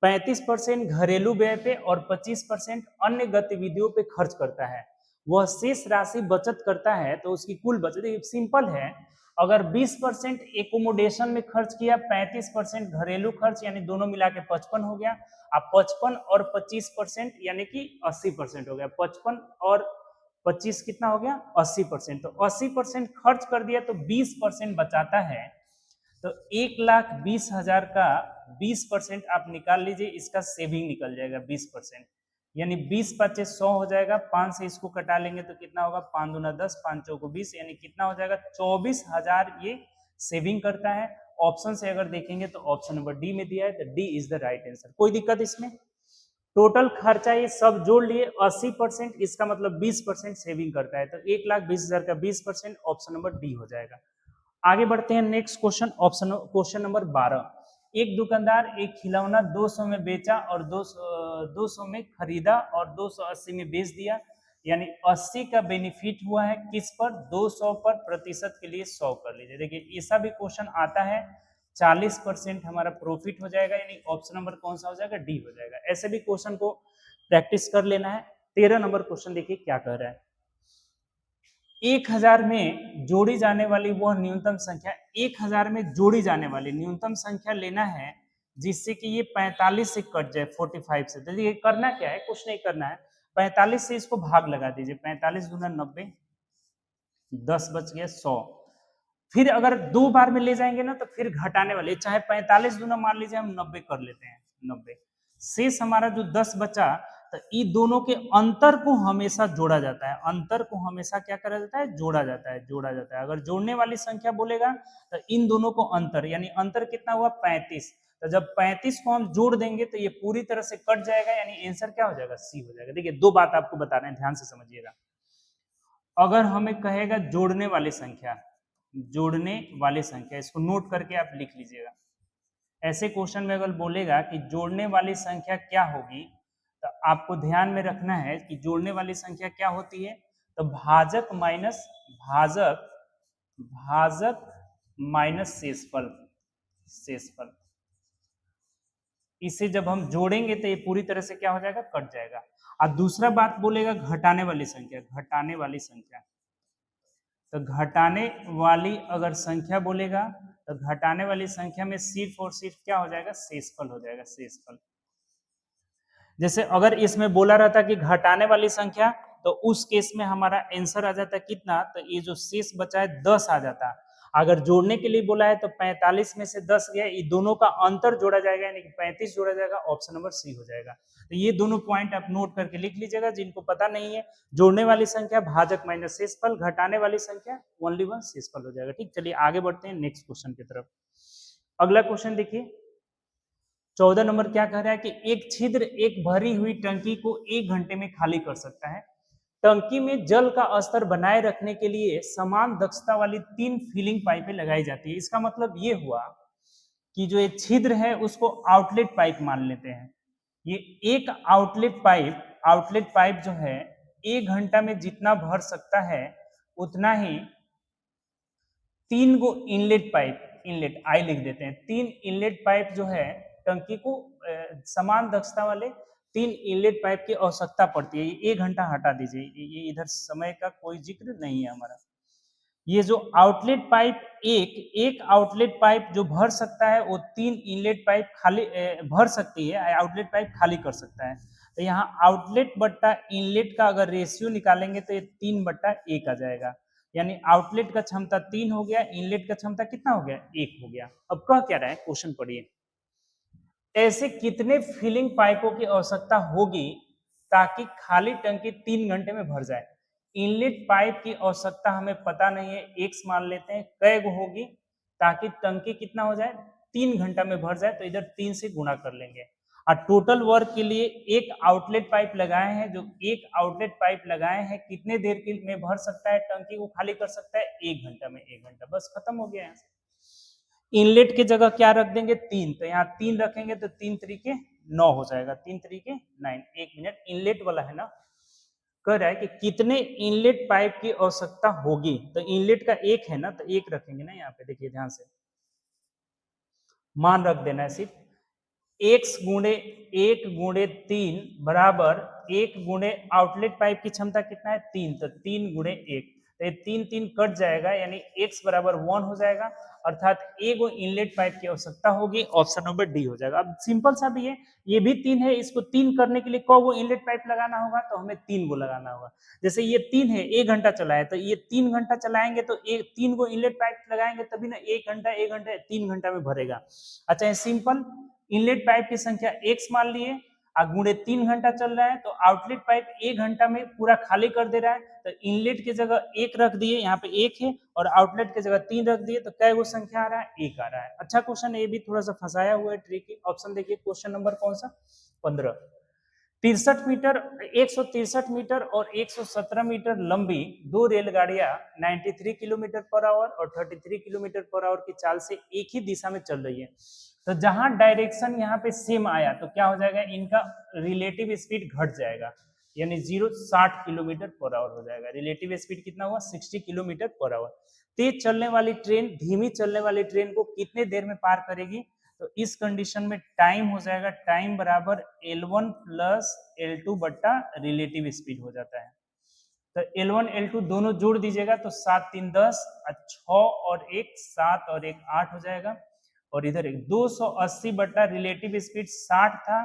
Speaker 1: 35% घरेलू व्यय पे और 25% अन्य गतिविधियों पे खर्च करता है। वह शेष राशि बचत करता है, तो उसकी कुल बचत सिंपल है। अगर 20% एकोमोडेशन में खर्च किया, 35% घरेलू खर्च, यानी दोनों मिला के 55 हो गया। अब 55 और 25% यानी कि 80% हो गया। 55 और 25 कितना हो गया, 80%। तो 80% खर्च कर दिया तो 20% बचाता है। तो 1,20,000 का 20% आप निकाल लीजिए, इसका सेविंग निकल जाएगा 20%, यानी 20 पच्चीस 100 हो जाएगा। 5 से इसको कटा लेंगे तो कितना होगा, 5 दूना 10, 5 चौको 20, यानी कितना हो जाएगा, 24,000 ये सेविंग करता है। ऑप्शन से अगर देखेंगे तो ऑप्शन नंबर डी में दिया है, तो D is the right answer. कोई दिक्कत इसमें। टोटल खर्चा ये सब जोड़ लिए 80%, इसका मतलब 20% सेविंग करता है। तो 1,20,000 का 20%, ऑप्शन नंबर डी हो जाएगा। आगे बढ़ते हैं, नेक्स्ट क्वेश्चन, क्वेश्चन नंबर 12। एक दुकानदार एक खिलौना 200 में बेचा और 200 में खरीदा और 280 में बेच दिया, यानी 80 का बेनिफिट हुआ है किस पर, 200 पर। प्रतिशत के लिए 100 कर लीजिए। देखिए ऐसा भी क्वेश्चन आता है, 40% हमारा प्रॉफिट हो जाएगा, यानी ऑप्शन नंबर कौन सा हो जाएगा, डी हो जाएगा। ऐसे भी क्वेश्चन को प्रैक्टिस कर लेना है। 13 नंबर क्वेश्चन देखिए क्या कह रहा है। 1000 में जोड़ी जाने वाली वह न्यूनतम संख्या, 1000 में जोड़ी जाने वाली न्यूनतम संख्या लेना है जिससे कि ये 45 से कट जाए, 45 से। तो ये करना क्या है, कुछ नहीं करना है, 45 से इसको भाग लगा दीजिए। 45 दूना 90, 10 बच गया 100। फिर अगर 2 बार में ले जाएंगे ना तो फिर घटाने वाले, चाहे 45 दूना मान लीजिए हम 90 कर लेते हैं, 90 शेष हमारा जो 10 बचा, तो इन दोनों के अंतर को हमेशा जोड़ा जाता है। अंतर को हमेशा क्या करा जाता है, जोड़ा जाता है, जोड़ा जाता है। अगर जोड़ने वाली संख्या बोलेगा तो इन दोनों को अंतर, यानी अंतर कितना हुआ, 35। तो जब 35 को हम जोड़ देंगे तो ये पूरी तरह से कट जाएगा, यानी आंसर क्या हो जाएगा, सी हो जाएगा। देखिए दो बात आपको बता रहे हैं, ध्यान से समझिएगा। अगर हमें कहेगा जोड़ने वाली संख्या, जोड़ने वाली संख्या, इसको नोट करके आप लिख लीजिएगा। ऐसे क्वेश्चन में अगर बोलेगा कि जोड़ने वाली संख्या क्या होगी, तो आपको ध्यान में रखना है कि जोड़ने वाली संख्या क्या होती है, तो भाजक माइनस भाजक भाजक माइनस शेषफल, शेषफल इसे जब हम जोड़ेंगे तो ये पूरी तरह से क्या हो जाएगा, कट जाएगा। और दूसरा बात बोलेगा घटाने वाली संख्या, घटाने वाली संख्या, तो घटाने वाली अगर संख्या बोलेगा तो घटाने वाली संख्या में सिर्फ और सिर्फ क्या हो जाएगा, शेषफल हो जाएगा, शेषफल। जैसे अगर इसमें बोला रहता कि घटाने वाली संख्या, तो उस केस में हमारा आंसर आ जाता कितना, तो ये जो शेष बचा है 10 आ जाता। अगर जोड़ने के लिए बोला है तो 45 में से 10 गया, ये दोनों का अंतर जोड़ा जाएगा, यानी कि 35 जोड़ा जाएगा, ऑप्शन नंबर सी हो जाएगा। तो ये दोनों पॉइंट आप नोट करके लिख लीजिएगा, जिनको पता नहीं है। जोड़ने वाली संख्या भाजक माइनस शेषफल, घटाने वाली संख्या ओनली वन शेषफल हो जाएगा। ठीक, चलिए आगे बढ़ते हैं नेक्स्ट क्वेश्चन की तरफ। अगला क्वेश्चन देखिए, 14 नंबर क्या कह रहा है कि एक छिद्र एक भरी हुई टंकी को 1 घंटे में खाली कर सकता है। टंकी में जल का स्तर बनाए रखने के लिए समान दक्षता वाली 3 फिलिंग पाइपें लगाई जाती है। इसका मतलब ये हुआ कि जो ये छिद्र है उसको आउटलेट पाइप मान लेते हैं। ये एक आउटलेट पाइप जो है 1 घंटा में जितना भर सकता है उतना ही 3 गो इनलेट पाइप, इनलेट आई लिख देते हैं, 3 इनलेट पाइप जो है टंकी को समान दक्षता वाले 3 इनलेट पाइप की आवश्यकता पड़ती है। ये 1 घंटा हटा दीजिए, ये इधर समय का कोई जिक्र नहीं है हमारा। ये जो आउटलेट पाइप एक आउटलेट पाइप जो भर सकता है वो 3 इनलेट पाइप खाली भर सकती है, आउटलेट पाइप खाली कर सकता है। तो यहाँ आउटलेट बट्टा इनलेट का अगर रेशियो निकालेंगे तो ये 3/1 आ जाएगा, यानी आउटलेट का क्षमता 3 हो गया, इनलेट का क्षमता कितना हो गया, 1 हो गया। अब कह क्या रहा है, क्वेश्चन पढ़िए, ऐसे कितने फिलिंग पाइपों की आवश्यकता होगी ताकि खाली टंकी 3 घंटे में भर जाए। इनलेट पाइप की आवश्यकता हमें पता नहीं है, एक्स मान लेते हैं, कै गो होगी ताकि टंकी कितना हो जाए, 3 घंटा में भर जाए, तो इधर 3 से गुणा कर लेंगे। और टोटल वर्क के लिए एक आउटलेट पाइप लगाए हैं, जो एक आउटलेट पाइप लगाए हैं कितने देर के में भर सकता है, टंकी को खाली कर सकता है 1 घंटा में, 1 घंटा, बस खत्म हो गया यहाँ से। इनलेट की जगह क्या रख देंगे, 3, तो यहाँ 3 रखेंगे तो 3 तरीके 9 हो जाएगा, 3 तरीके 9। 1 मिनट, इनलेट वाला है ना, कह रहा है कि कितने इनलेट पाइप की आवश्यकता होगी, तो इनलेट का 1 है ना, तो 1 रखेंगे ना, यहाँ पे देखिए ध्यान से, मान रख देना है सिर्फ, x गुणे 1 गुणे 3 बराबर 1 गुणे आउटलेट पाइप की क्षमता कितना है, 3, तो 3 गुणे 1, तो ये 3 3 कट जाएगा, यानी x बराबर 1 हो जाएगा, अर्थात एगो इनलेट पाइप की आवश्यकता होगी, ऑप्शन नंबर डी हो जाएगा। अब सिंपल सा भी है, ये भी 3 है, इसको 3 करने के लिए कौ इनलेट पाइप लगाना होगा, तो हमें 3 गो लगाना होगा। जैसे ये 3 है, 1 घंटा चला है, तो ये 3 घंटा चलाएंगे तो 3 गो इनलेट पाइप लगाएंगे तभी ना 1 घंटा 3 घंटा में भरेगा। अच्छा, ये सिंपल इनलेट पाइप की संख्या x मान लिए, गुणे 3 घंटा चल रहा है, तो आउटलेट पाइप 1 घंटा में पूरा खाली कर दे रहा है, तो इनलेट की जगह 1 रख दिए, यहाँ पे 1 है, और आउटलेट की जगह 3 रख दिए, तो कै गो संख्या आ रहा है, 1 आ रहा है। अच्छा क्वेश्चन, ये भी थोड़ा सा फंसाया हुआ है, ट्रिकी। ऑप्शन देखिए, क्वेश्चन नंबर कौन सा, 15। 63 मीटर, 163 मीटर और 117 मीटर लंबी दो रेलगाड़ियां 93 किलोमीटर पर आवर और 33 किलोमीटर पर आवर की चाल से एक ही दिशा में चल रही है। तो जहां डायरेक्शन यहाँ पे सेम आया तो क्या हो जाएगा, इनका रिलेटिव स्पीड घट जाएगा, यानी 60 किलोमीटर पर आवर हो जाएगा। रिलेटिव स्पीड कितना हुआ, 60 किलोमीटर पर आवर। तेज चलने वाली ट्रेन धीमी चलने वाली ट्रेन को कितने देर में पार करेगी, तो इस कंडीशन में टाइम हो जाएगा, टाइम बराबर L1 प्लस L2 बट्टा रिलेटिव स्पीड हो जाता है। तो L1 L2 दोनों जोड़ दीजिएगा तो 7 3 10, 6 और 1 7 और 1 8 हो जाएगा। और इधर एक 280 बट्टा रिलेटिव स्पीड 60 था,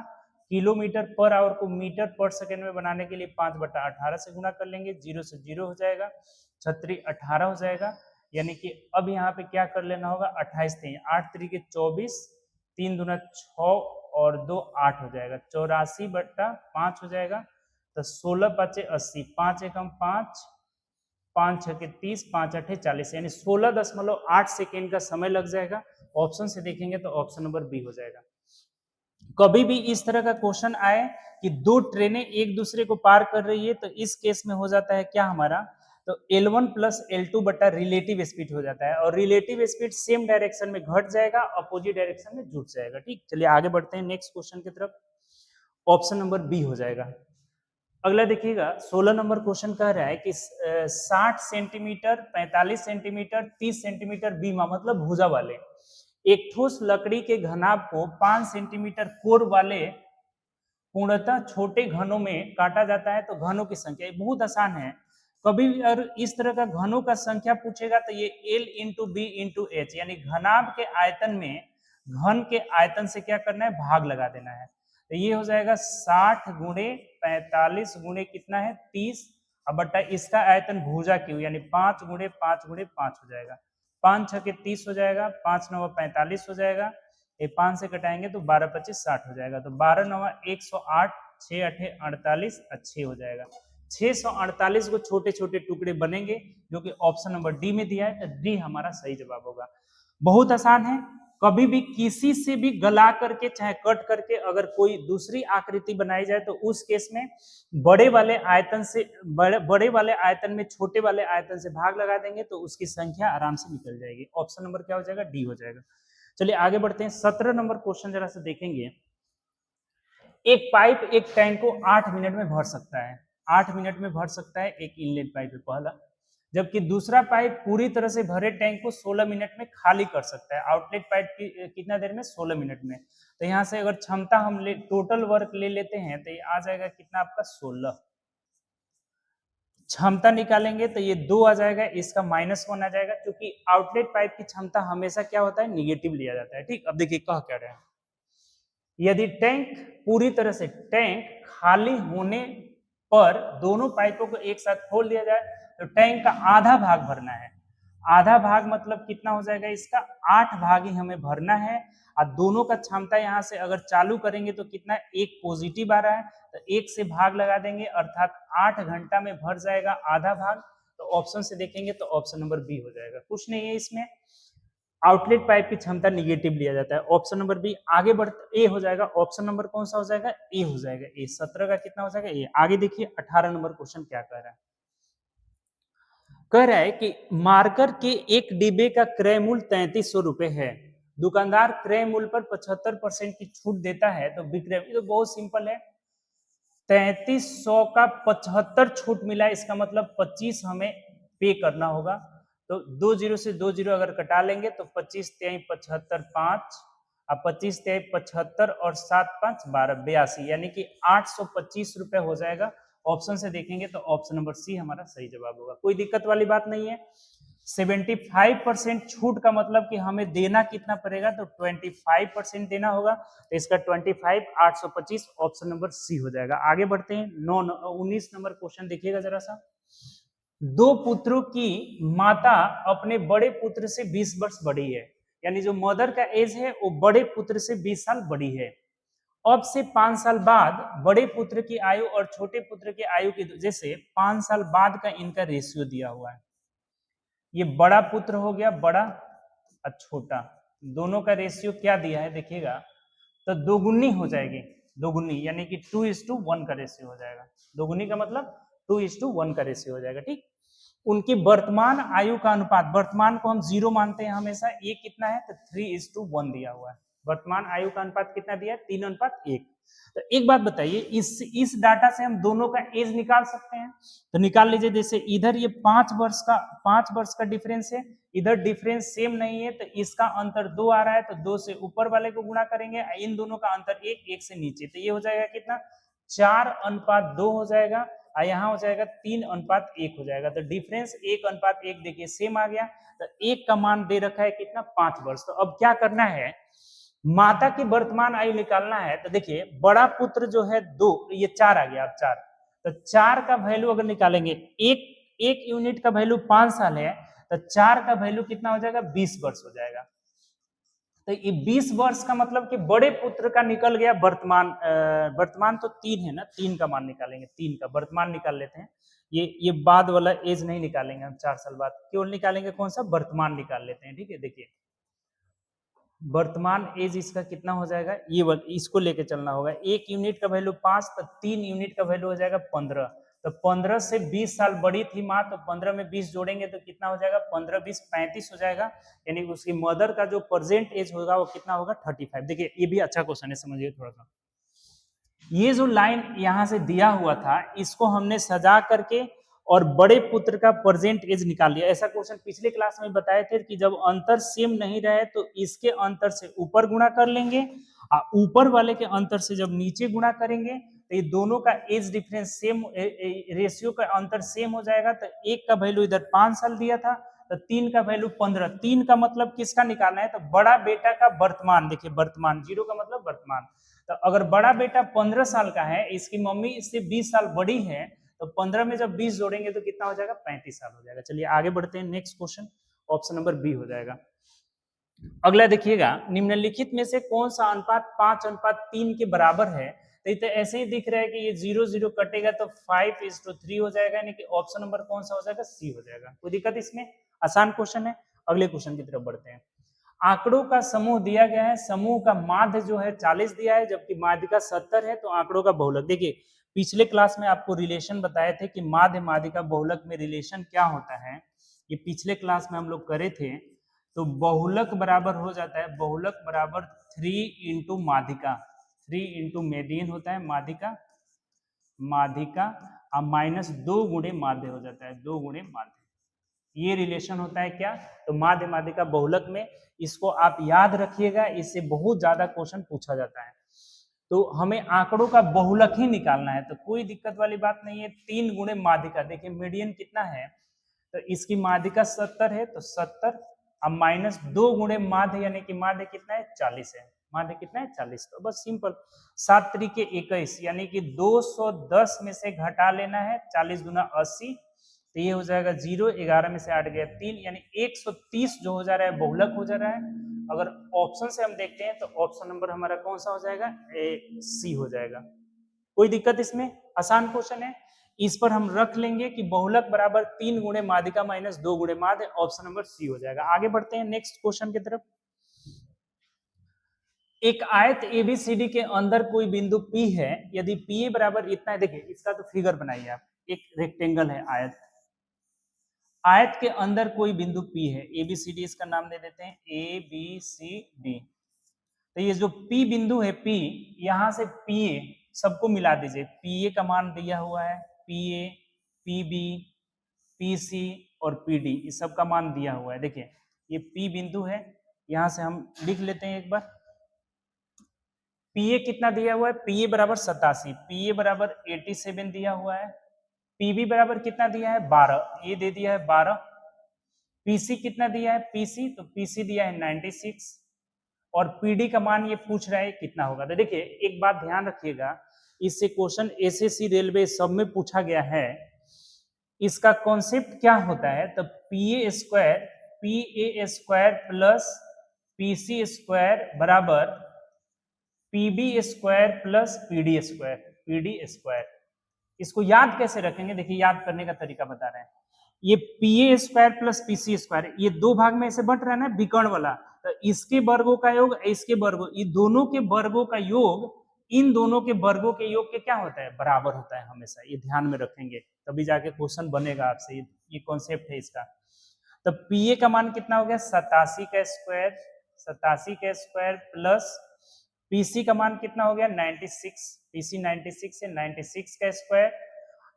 Speaker 1: किलोमीटर पर आवर को मीटर पर सेकेंड में बनाने के लिए 5/18 से गुणा कर लेंगे, 0 से 0 हो जाएगा, 36 18 हो जाएगा। यानी कि अब यहाँ पे क्या कर लेना होगा, 28 3 8 तरीके 24, 3 दूना 6 और 2 8 हो जाएगा, 84/5 हो जाएगा। तो 16 5 80, 5 एकम 5, 5 6 के 30, 5 8 40, यानी 16.8 सेकेंड का समय लग जाएगा। ऑप्शन से देखेंगे तो ऑप्शन नंबर बी हो जाएगा। कभी भी इस तरह का क्वेश्चन आए कि दो ट्रेनें एक दूसरे को पार कर रही है, तो इस केस में हो जाता है क्या हमारा, तो L1 प्लस L2 बटा रिलेटिव स्पीड हो जाता है, और रिलेटिव स्पीड सेम डायरेक्शन में घट जाएगा, अपोजिट डायरेक्शन में जुट जाएगा। ठीक, चलिए आगे बढ़ते हैं नेक्स्ट क्वेश्चन की तरफ। ऑप्शन नंबर बी हो जाएगा। अगला देखिएगा 16 नंबर क्वेश्चन कह रहा है कि 60 सेंटीमीटर, 45 सेंटीमीटर, 30 सेंटीमीटर बीमा मतलब भुजा वाले एक ठोस लकड़ी के घनाभ को 5 सेंटीमीटर कोर वाले पूर्णतः छोटे घनों में काटा जाता है। तो घनों की संख्या बहुत आसान है। कभी भी अगर इस तरह का घनों का संख्या पूछेगा तो ये L into B into H, यानी घनाभ के आयतन में घन के आयतन से क्या करना है, भाग लगा देना है। तो ये हो जाएगा 60 गुणे 45 गुणे कितना है 30, अब बट्टा इसका आयतन भुजा क्यों, यानी 5 गुणे 5 गुणे 5 हो जाएगा। 5 छके 30 हो जाएगा, 5 नवा 45 हो जाएगा, ये 5 से कटाएंगे तो 12 25 60 हो जाएगा। तो 12 नवा 108, 6 अठे 48, 6 हो जाएगा। 648 को छोटे छोटे टुकड़े बनेंगे, जो कि ऑप्शन नंबर डी में दिया है। तो डी हमारा सही जवाब होगा। बहुत आसान है। कभी भी किसी से भी गला करके चाहे कट करके अगर कोई दूसरी आकृति बनाई जाए तो उस केस में बड़े वाले आयतन से बड़े वाले आयतन में छोटे वाले आयतन से भाग लगा देंगे तो उसकी संख्या आराम से निकल जाएगी। ऑप्शन नंबर क्या हो जाएगा, डी हो जाएगा। चलिए आगे बढ़ते हैं। 17 नंबर क्वेश्चन जरा से देखेंगे। एक पाइप एक टैंक को 8 मिनट में भर सकता है। 8 मिनट में भर सकता है एक इनलेट पाइप है पहला, जबकि दूसरा पाइप पूरी तरह से भरे टैंक को 16 मिनट में खाली कर सकता है। आउटलेट पाइप की कितना देर में, 16 मिनट में। तो यहाँ से अगर क्षमता हम टोटल वर्क ले लेते हैं तो ये आ जाएगा कितना आपका 16। क्षमता निकालेंगे तो ये 2 आ जाएगा, इसका -1 आ जाएगा, क्योंकि आउटलेट पाइप की क्षमता हमेशा क्या होता है, निगेटिव लिया जाता है। ठीक, अब देखिए कह क्या रहे हैं। यदि टैंक पूरी तरह से टैंक खाली होने पर दोनों पाइपों को एक साथ खोल दिया जाए तो टैंक का आधा भाग भरना है। आधा भाग मतलब कितना हो जाएगा, इसका 8 भाग ही हमें भरना है। और दोनों का क्षमता यहाँ से अगर चालू करेंगे तो कितना, एक पॉजिटिव आ रहा है, तो एक से भाग लगा देंगे, अर्थात 8 घंटा में भर जाएगा आधा भाग। तो ऑप्शन से देखेंगे तो ऑप्शन नंबर बी हो जाएगा। कुछ नहीं है इसमें, आउटलेट पाइप की क्षमता निगेटिव लिया जाता है। Option number B. आगे बढ़ ए हो जाएगा। ऑप्शन नंबर कौन सा हो जाएगा, ए हो जाएगा। ए 17 का कितना हो जाएगा, ए। आगे देखिए 18 नंबर क्वेश्चन क्या कह रहा है। कह रहा है कि मार्कर के एक डिब्बे का क्रय मूल्य 3300 रुपए है। दुकानदार क्रय मूल्य पर 75% की छूट देता है तो विक्रय, तो बहुत सिंपल है। 3300 का 75 छूट मिला, इसका मतलब 25 हमें पे करना होगा। तो 2 जीरो से 2 जीरो अगर कटा लेंगे तो 25 तेई 75 5, अब 25 तेई 75 और 7 5 12 82, यानी कि 825 रुपए हो जाएगा। ऑप्शन से देखेंगे तो ऑप्शन नंबर सी हमारा सही जवाब होगा। कोई दिक्कत वाली बात नहीं है। 75% छूट का मतलब कि हमें देना कितना पड़ेगा, तो 25% देना होगा। तो इसका 25 825 ऑप्शन नंबर सी हो जाएगा। आगे बढ़ते हैं। 19 नंबर क्वेश्चन देखिएगा जरा सा। दो पुत्रों की माता अपने बड़े पुत्र से 20 वर्ष बड़ी है, यानी जो मदर का एज है वो बड़े पुत्र से 20 साल बड़ी है। अब से 5 साल बाद बड़े पुत्र की आयु और छोटे पुत्र की आयु की वजह से 5 साल बाद का इनका रेशियो दिया हुआ है। ये बड़ा पुत्र हो गया बड़ा और छोटा, दोनों का रेशियो क्या दिया है देखिएगा, तो दोगुनी हो जाएगी। दोगुनी यानी कि 2:1 का रेशियो हो जाएगा। दोगुनी का मतलब 2:1 का रेशियो हो जाएगा। ठीक, उनकी वर्तमान आयु का अनुपात, वर्तमान को हम 0 मानते हैं हमेशा, ये कितना है तो 3:1 दिया हुआ है। वर्तमान आयु का अनुपात कितना दिया है, 3:1। तो एक बात बताइए, इस डाटा से हम दोनों का एज निकाल सकते हैं। तो निकाल लीजिए। जैसे इधर ये 5 वर्ष का डिफरेंस है, इधर डिफरेंस सेम नहीं है, तो इसका अंतर 2 आ रहा है, तो 2 से ऊपर वाले को गुणा करेंगे, इन दोनों का अंतर 1 से नीचे, तो ये हो जाएगा कितना, 4:2 हो जाएगा। और यहाँ हो जाएगा 3:1 हो जाएगा। तो डिफरेंस 1:1 देखिए सेम आ गया। तो एक का मान दे रखा है कितना, 5 वर्ष। तो अब क्या करना है, माता की वर्तमान आयु निकालना है। तो देखिए बड़ा पुत्र जो है 2, ये 4 आ गया। अब 4, तो 4 का वैल्यू अगर निकालेंगे, एक यूनिट का वैल्यू 5 साल है, तो 4 का वैल्यू कितना हो जाएगा, 20 वर्ष हो जाएगा। तो ये 20 वर्ष का मतलब कि बड़े पुत्र का निकल गया वर्तमान। वर्तमान तो 3 है ना, 3 का मान निकालेंगे, 3 का वर्तमान निकाल लेते हैं। ये बाद वाला एज नहीं निकालेंगे हम, 4 साल बाद केवल निकालेंगे कौन सा, वर्तमान निकाल लेते हैं। ठीक है, देखिए वर्तमान एज इसका कितना हो जाएगा, ये इसको लेके चलना होगा। 1 यूनिट का वैल्यू 5, तो 3 यूनिट का वैल्यू हो जाएगा 15। तो 15 से 20 साल बड़ी थी माँ, तो 15 में 20 जोड़ेंगे तो कितना हो जाएगा, 15 20 35 हो जाएगा। यानी उसकी मदर का जो प्रेजेंट एज होगा वो कितना होगा, 35। देखिए ये भी अच्छा क्वेश्चन है, समझिए थोड़ा सा। ये जो लाइन यहाँ से दिया हुआ था इसको हमने सजा करके और बड़े पुत्र का प्रेजेंट एज निकाल लिया। ऐसा क्वेश्चन पिछले क्लास में बताए थे कि जब अंतर सेम नहीं रहे तो इसके अंतर से ऊपर गुणा कर लेंगे और ऊपर वाले के अंतर से जब नीचे गुणा करेंगे तो ये दोनों का एज डिफरेंस सेम, रेशियो का अंतर सेम हो जाएगा। तो एक का वैल्यू इधर 5 साल दिया था तो 3 का वैल्यू 15। 3 का मतलब किसका निकालना है, तो बड़ा बेटा का वर्तमान। देखिए वर्तमान, 0 का मतलब वर्तमान। तो अगर बड़ा बेटा 15 साल का है, इसकी मम्मी इससे 20 साल बड़ी है, तो 15 में जब 20 जोड़ेंगे तो कितना हो जाएगा, 35 साल हो जाएगा। चलिए आगे बढ़ते हैं, next question option number B हो जाएगा। अगला देखिएगा, निम्नलिखित में से कौन सा अनुपात 5:3 के बराबर है। तो ऐसे ही दिख रहा है कि ये 0 0 कटेगा तो 5:3 हो जाएगा, यानी कि ऑप्शन नंबर कौन सा हो जाएगा, सी हो जाएगा। कोई दिक्कत इसमें, आसान क्वेश्चन है। अगले क्वेश्चन की तरफ बढ़ते हैं। आंकड़ों का समूह दिया गया है, समूह का माध्य जो है 40 दिया है जबकि माध्यिका 70 है, तो आंकड़ों का बहुलक। देखिए पिछले क्लास में आपको रिलेशन बताए थे कि माध्य माध्यिका बहुलक में रिलेशन क्या होता है, ये पिछले क्लास में हम लोग करे थे। तो बहुलक बराबर हो जाता है, बहुलक बराबर 3 इंटू माध्यिका, 3 इंटू मेडियन होता है माध्यिका, माध्यिका और माइनस 2 गुणे माध्य हो जाता है, 2 गुणे माध्य। ये रिलेशन होता है क्या, तो माध्य माध्यिका बहुलक में। इसको आप याद रखिएगा, इससे बहुत ज्यादा क्वेश्चन पूछा जाता है। तो हमें आंकड़ों का बहुलक ही निकालना है, तो कोई दिक्कत वाली बात नहीं है। 3 गुणे माध्यिका, देखिए मीडियन कितना है, तो इसकी माध्यिका 70 है, तो 70 अब माइनस 2 गुणे माध्य, यानी कि माध्य कितना है, 40 है। माध्य कितना है, 40। तो बस सिंपल, 7 त्रिके 21, यानी कि 210 में से घटा लेना है, 40 दूना 80, तो ये हो जाएगा 0, 11 में से 8 गया 3, यानी 130 जो हो जा रहा है बहुलक हो जा रहा है। अगर ऑप्शन से हम देखते हैं तो ऑप्शन नंबर हमारा कौन सा हो जाएगा, ए सी हो जाएगा। कोई दिक्कत इसमें, आसान क्वेश्चन है। इस पर हम रख लेंगे कि बहुलक बराबर 3 गुणे माध्यिका माइनस 2 गुणे माध्य, ऑप्शन नंबर सी हो जाएगा। आगे बढ़ते हैं नेक्स्ट क्वेश्चन की तरफ। एक आयत एबीसीडी के अंदर कोई बिंदु P है, यदि P बराबर इतना है, देखिए इसका तो फिगर बनाइए आप, एक रेक्टेंगल है आयत, आयत के अंदर कोई बिंदु P है, एबीसीडी इसका नाम दे देते हैं ABCD। तो ये जो P बिंदु है, P यहां से PA सबको मिला दीजिए, PA का मान दिया हुआ है, PA, PB, PC और PD, इस सब का मान दिया हुआ है। देखिए ये P बिंदु है, यहां से हम लिख लेते हैं एक बार। PA कितना दिया हुआ है, PA बराबर 87, PA बराबर 87 दिया हुआ है। PB बराबर कितना दिया है, 12, ये दे दिया है 12। PC कितना दिया है, PC तो PC दिया है 96, और PD का मान ये पूछ रहा है कितना होगा। तो देखिए एक बात ध्यान रखिएगा, इससे क्वेश्चन एसएससी रेलवे सब में पूछा गया है। इसका कॉन्सेप्ट क्या होता है, तो PA square plus PC square बराबर PB square plus PD square, PD square. इसको याद कैसे रखेंगे, देखिए याद करने का तरीका बता रहे हैं। ये PA square plus PC square, ये दो भाग में ऐसे बट रहा है ना विकर्ण वाला, तो इसके वर्गों का योग, इसके वर्गों, ये दोनों के वर्गों का योग इन दोनों के वर्गों के योग के क्या होता है, बराबर होता है हमेशा। ये ध्यान में रखेंगे तभी जाके क्वेश्चन बनेगा आपसे, ये कॉन्सेप्ट है इसका। तो PA का मान कितना हो गया, 87 का स्क्वायर, 87 का स्क्वायर प्लस PC का मान कितना हो गया, 96, PC 96 से 96 का स्क्वायर।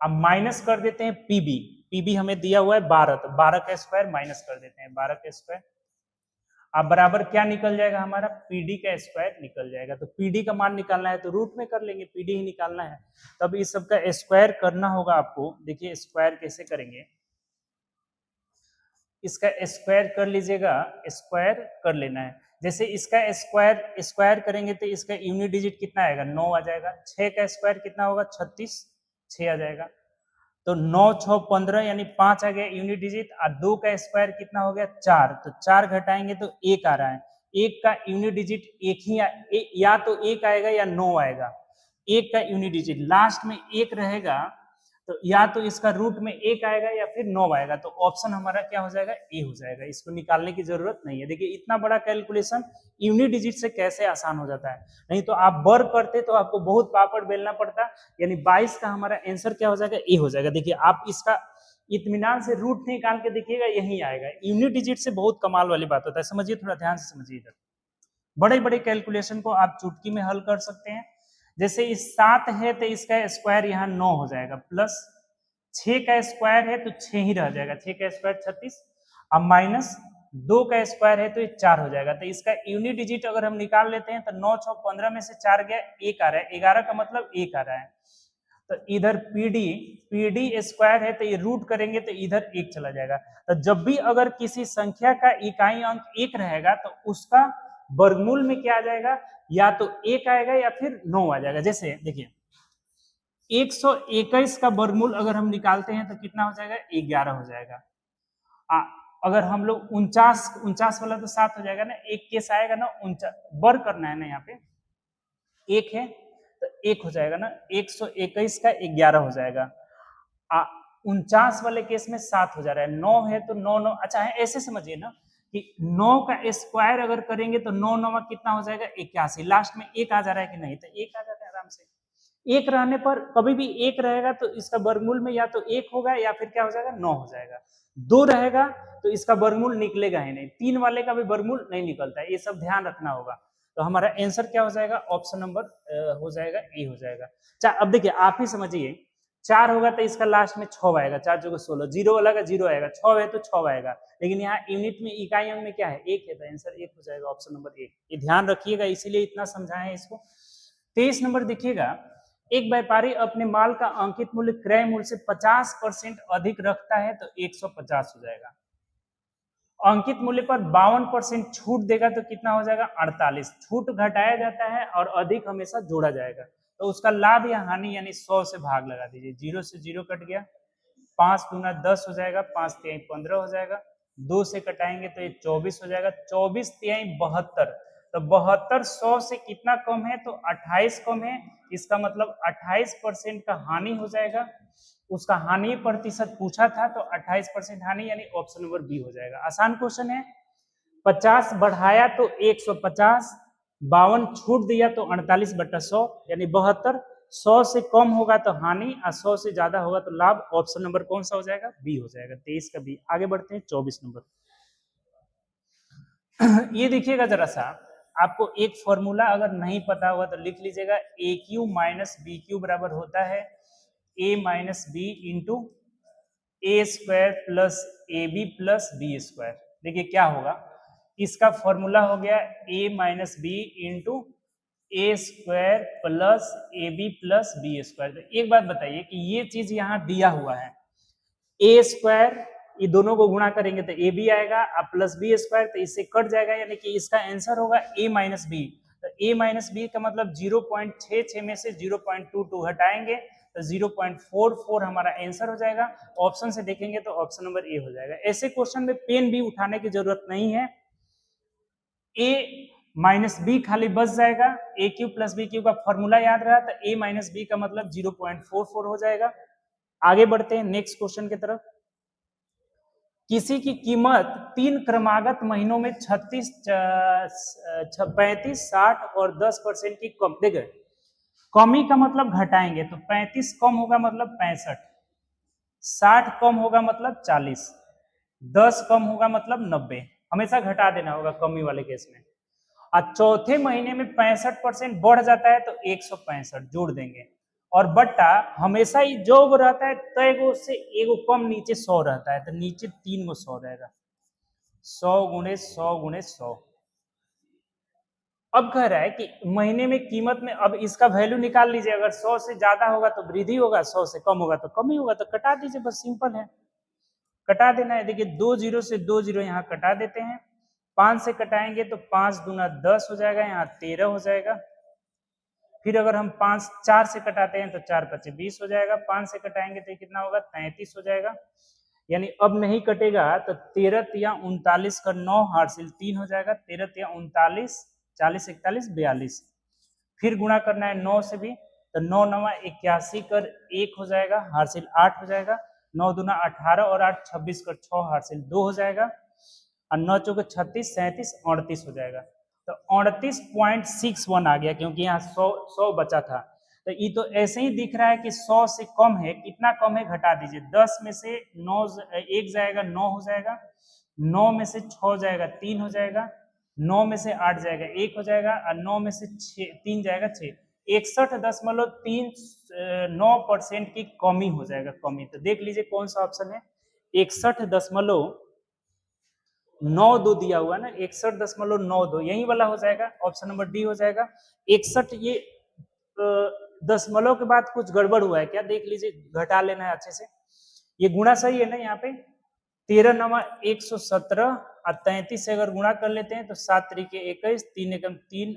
Speaker 1: अब माइनस कर देते हैं PB, PB हमें दिया हुआ है 12, तो 12 का स्क्वायर माइनस कर देते हैं, 12 का स्क्वायर। अब बराबर क्या निकल जाएगा हमारा, PD का स्क्वायर निकल जाएगा। तो PD का मान निकालना है तो रूट में कर लेंगे, PD ही निकालना है, तब इस सब का स्क्वायर करना होगा आपको। देखिए स्क्वायर कैसे करेंगे, इसका स्क्वायर कर लीजिएगा, स्क्वायर कर लेना है। जैसे इसका स्क्वायर करेंगे तो इसका यूनिट डिजिट कितना आएगा, 9 आ जाएगा। 6 का स्क्वायर कितना होगा, 36, 6 आ जाएगा। तो 9 6 15, यानी 5 आ गया यूनिट डिजिट। और 2 का स्क्वायर कितना हो गया, 4, तो 4 घटाएंगे तो 1 आ रहा है। 1 का यूनिट डिजिट एक ही या तो 1 आएगा या 9 आएगा। 1 का यूनिट डिजिट लास्ट में 1 रहेगा, तो या तो इसका रूट में 1 आएगा या फिर 9 आएगा। तो ऑप्शन हमारा क्या हो जाएगा, ए हो जाएगा। इसको निकालने की जरूरत नहीं है। देखिए इतना बड़ा कैलकुलेशन यूनिट डिजिट से कैसे आसान हो जाता है, नहीं तो आप वर्ग करते तो आपको बहुत पापड़ बेलना पड़ता। यानी 22 का हमारा आंसर क्या हो जाएगा, ए हो जाएगा। देखिए आप इसका इत्मीनान से रूट निकाल के देखिएगा, यही आएगा। यूनिट डिजिट से बहुत कमाल वाली बात होता है, समझिए, थोड़ा ध्यान से समझिए। इधर बड़े बड़े कैलकुलेशन को आप चुटकी में हल कर सकते हैं। जैसे इस 7 है तो इसका स्क्वायर यहाँ 9 हो जाएगा, प्लस 6 का स्क्वायर है तो 6 ही रह जाएगा, 6 का स्क्वायर 36, अब माइनस 2 का स्क्वायर है तो ये 4 हो जाएगा। तो इसका यूनिट डिजिट अगर हम निकाल लेते हैं तो 9 6 15 में से 4 गया 1 आ रहा है, 11 का मतलब 1 आ रहा है। तो इधर पीडी स्क्वायर है तो ये रूट करेंगे तो इधर 1 चला जाएगा। तो जब भी अगर किसी संख्या का इकाई अंक 1 रहेगा तो उसका वर्गमूल में क्या आ जाएगा, या तो 1 आएगा या फिर 9 आ जाएगा। जैसे देखिए 121 का वर्गमूल अगर हम निकालते हैं तो कितना हो जाएगा, 11 हो जाएगा। अगर हम लोग 49 वाला तो 7 हो जाएगा ना, एक केस आएगा ना, 49 वर्ग करना है ना, यहाँ पे 1 है तो 1 हो जाएगा ना, 121 का 11 हो जाएगा। 49 वाले केस में 7 हो जा रहा है, 9 है तो 9 9, अच्छा है ऐसे समझिए ना कि 9 का स्क्वायर अगर करेंगे तो 9 9 कितना हो जाएगा, 81। लास्ट में 1 आ जा रहा है कि नहीं, तो 1 आ जाता है आराम से। 1 रहने पर कभी भी 1 रहेगा तो इसका वर्गमूल में या तो 1 होगा या फिर क्या हो जाएगा, 9 हो जाएगा। 2 रहेगा तो इसका वर्गमूल निकलेगा ही नहीं, 3 वाले का भी वर्गमूल नहीं निकलता है, ये सब ध्यान रखना होगा। तो हमारा आंसर क्या हो जाएगा, ऑप्शन नंबर हो जाएगा ए हो जाएगा। अच्छा अब देखिए आप ही समझिए, 4 होगा तो इसका लास्ट में 6 आएगा, 4 जगह 16, 0 वाला का 0 आएगा, 6 है तो 6 आएगा, लेकिन यहाँ यूनिट में इकाई अंक में क्या है, 1 है, तो आंसर 1 हो जाएगा, ऑप्शन नंबर 1। ये ध्यान रखिएगा, इसीलिए इतना समझाए इसको। 23 नंबर देखिएगा, एक व्यापारी अपने माल का अंकित मूल्य क्रय मूल्य से 50% अधिक रखता है तो 150 हो जाएगा। अंकित मूल्य पर 52% छूट देगा तो कितना हो जाएगा, 48। छूट घटाया जाता है और अधिक हमेशा जोड़ा जाएगा, तो उसका लाभ या हानि यानी 100 से भाग लगा दीजिए, 0 से 0 कट गया, 5 दूना 10 हो जाएगा, 5 तिहाई 15 हो जाएगा, 2 से कटाएंगे तो ये 24 हो जाएगा, 24 तिहाई 72, तो 72 100 से कितना कम है, तो 28 कम है, इसका मतलब 28% का हानि हो जाएगा। उसका हानि प्रतिशत पूछा था तो 28% हानि, यानी ऑप्शन नंबर बी हो जाएगा। आसान क्वेश्चन है। 50 बढ़ाया तो 150, 52 छूट दिया तो 48/100 यानी 72। 100 से कम होगा तो हानि और 100 से ज्यादा होगा तो लाभ। ऑप्शन नंबर कौन सा हो जाएगा, बी हो जाएगा, 23 का बी। आगे बढ़ते हैं 24 नंबर। ये देखिएगा जरा सा, आपको एक फॉर्मूला अगर नहीं पता हुआ तो लिख लीजिएगा, A cube minus B cube बराबर होता है A minus B into A square plus A B plus B square. देखिए क्या होगा, इसका फॉर्मूला हो गया A minus B into A square plus A B plus B square. तो एक बात बताइए कि ये चीज यहाँ दिया हुआ है, ए स्क्वायर, ये दोनों को गुणा करेंगे तो ए बी आएगा, अब प्लस बी स्क्वायर, तो इससे कट जाएगा, यानी कि इसका आंसर होगा ए माइनस बी। तो ए माइनस बी का मतलब 0.66 में से 0.22 हटाएंगे तो 0.44 हमारा आंसर हो जाएगा। ऑप्शन से देखेंगे तो ऑप्शन नंबर ए हो जाएगा। ऐसे क्वेश्चन में पेन भी उठाने की जरूरत नहीं है, ए माइनस बी खाली बच जाएगा, ए क्यू प्लस बी क्यू का फॉर्मूला याद रहा तो ए माइनस बी का मतलब 0.44 हो जाएगा। आगे बढ़ते हैं नेक्स्ट क्वेश्चन की तरफ। किसी की कीमत 3 क्रमागत महीनों में 36, 35, 60 और 10% की कम, देखिए कमी का मतलब घटाएंगे तो 35 कम होगा मतलब 65, 60 कम होगा मतलब 40, 10 कम होगा मतलब 90, हमेशा घटा देना होगा कमी वाले केस में। और चौथे महीने में 65% बढ़ जाता है तो 165 जोड़ देंगे, और बट्टा हमेशा ही जो रहता है तय गो से एगो कम नीचे 100 रहता है, तो नीचे 3 गो 100 रहेगा, 100 गुणे 100 गुणे 100। अब कह रहा है कि महीने में कीमत में, अब इसका वैल्यू निकाल लीजिए, अगर 100 से ज्यादा होगा तो वृद्धि होगा, 100 से कम होगा तो कमी होगा, तो कटा दीजिए, बस सिंपल है, कटा देना है। देखिए 2 0 से 2 0 यहाँ कटा देते हैं, 5 से कटाएंगे तो 5 दूना 10 हो जाएगा, यहाँ 13 हो जाएगा। फिर अगर हम 5 4 से कटाते हैं तो 4 5 20 हो जाएगा, 5 से कटाएंगे तो कितना होगा, 33 हो जाएगा। यानी अब नहीं कटेगा तो 13 तिया 39 का 9 हासिल 3 हो जाएगा, 13 तिया 39, 40 41 42। फिर गुणा करना है 9 से भी, तो 9 9 81 कर 1 हो जाएगा, हासिल 8 हो जाएगा, 9 दूना 18 और 8 26 कर 6 हासिल 2 हो जाएगा, और 9 चौके 36 37 38 हो जाएगा। तो 38.61 आ गया, क्योंकि यहाँ 100 बचा था। तो ये तो ऐसे ही दिख रहा है कि 100 से कम है, कितना कम है घटा दीजिए, 10 में से 9 1 जाएगा 9 हो जाएगा, 9 में से 6 जाएगा 3 हो जाएगा, 9 में से 8 जाएगा 1 हो जाएगा, और 9 में से 3 जाएगा 6, 61.39% की कमी हो जाएगा, कमी। तो देख लीजिए कौन सा ऑप्शन है, 61.92 दिया हुआ है ना, 61.92, यही वाला हो जाएगा, ऑप्शन नंबर डी हो जाएगा। 61 ये दशमलव के बाद कुछ गड़बड़ हुआ है क्या, देख लीजिए, घटा लेना है अच्छे से। ये गुणा सही है ना, यहाँ पे 13 नवा 117 और 33 से अगर गुणा कर लेते हैं तो 7 तरीके 21, 3 एकम 3,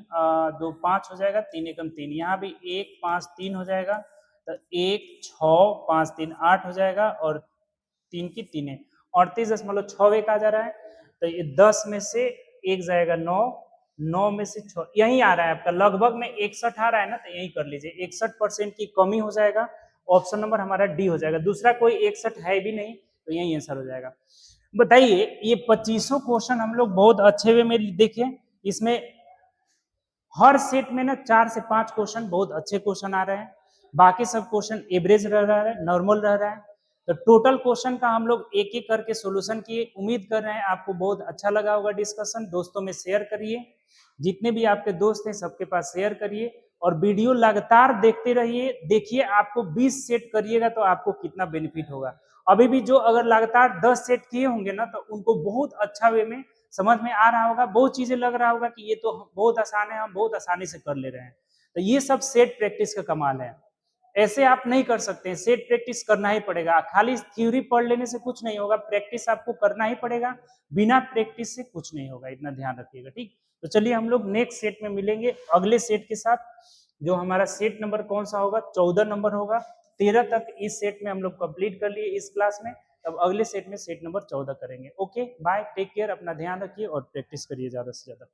Speaker 1: 2 5 हो जाएगा, 3 एकम 3, यहाँ भी 1 5 3 हो जाएगा, तो 1 6 5 3 8 हो जाएगा, और 3 की 3 है, 38.61 आ जा रहा है। तो ये 10 में से 1 जाएगा 9, 9 में से 6, यही आ रहा है आपका, लगभग में 61 आ रहा है ना, तो यही कर लीजिए, 61% की कमी हो जाएगा, ऑप्शन नंबर हमारा डी हो जाएगा, दूसरा कोई 61 है भी नहीं, तो यही आंसर हो जाएगा। बताइए, ये 25 क्वेश्चन हम लोग बहुत अच्छे वे में देखे, इसमें हर सेट में ना 4 से 5 क्वेश्चन बहुत अच्छे क्वेश्चन आ रहे हैं, बाकी सब क्वेश्चन एवरेज रह रहा है, नॉर्मल रह रहा है। तो टोटल क्वेश्चन का हम लोग एक एक करके सॉल्यूशन किए, उम्मीद कर रहे हैं आपको बहुत अच्छा लगा होगा डिस्कशन। दोस्तों में शेयर करिए, जितने भी आपके दोस्त हैं सबके पास शेयर करिए, और वीडियो लगातार देखते रहिए। देखिए आपको 20 सेट करिएगा तो आपको कितना बेनिफिट होगा। अभी भी जो अगर लगातार 10 सेट किए होंगे ना, तो उनको बहुत अच्छा वे में समझ में आ रहा होगा, बहुत चीजें लग रहा होगा कि ये तो बहुत आसान है, हम बहुत आसानी से कर ले रहे हैं। तो ये सब सेट प्रैक्टिस का कमाल है, ऐसे आप नहीं कर सकते हैं, सेट प्रैक्टिस करना ही पड़ेगा। खाली थ्योरी पढ़ लेने से कुछ नहीं होगा, प्रैक्टिस आपको करना ही पड़ेगा, बिना प्रैक्टिस से कुछ नहीं होगा, इतना ध्यान रखिएगा, ठीक। तो चलिए हम लोग नेक्स्ट सेट में मिलेंगे, अगले सेट के साथ, जो हमारा सेट नंबर कौन सा होगा, 14 नंबर होगा। 13 तक इस सेट में हम लोग कंप्लीट कर लिए इस क्लास में, अब अगले सेट में सेट नंबर 14 करेंगे। ओके बाय, टेक केयर, अपना ध्यान रखिए और प्रैक्टिस करिए ज्यादा से ज्यादा।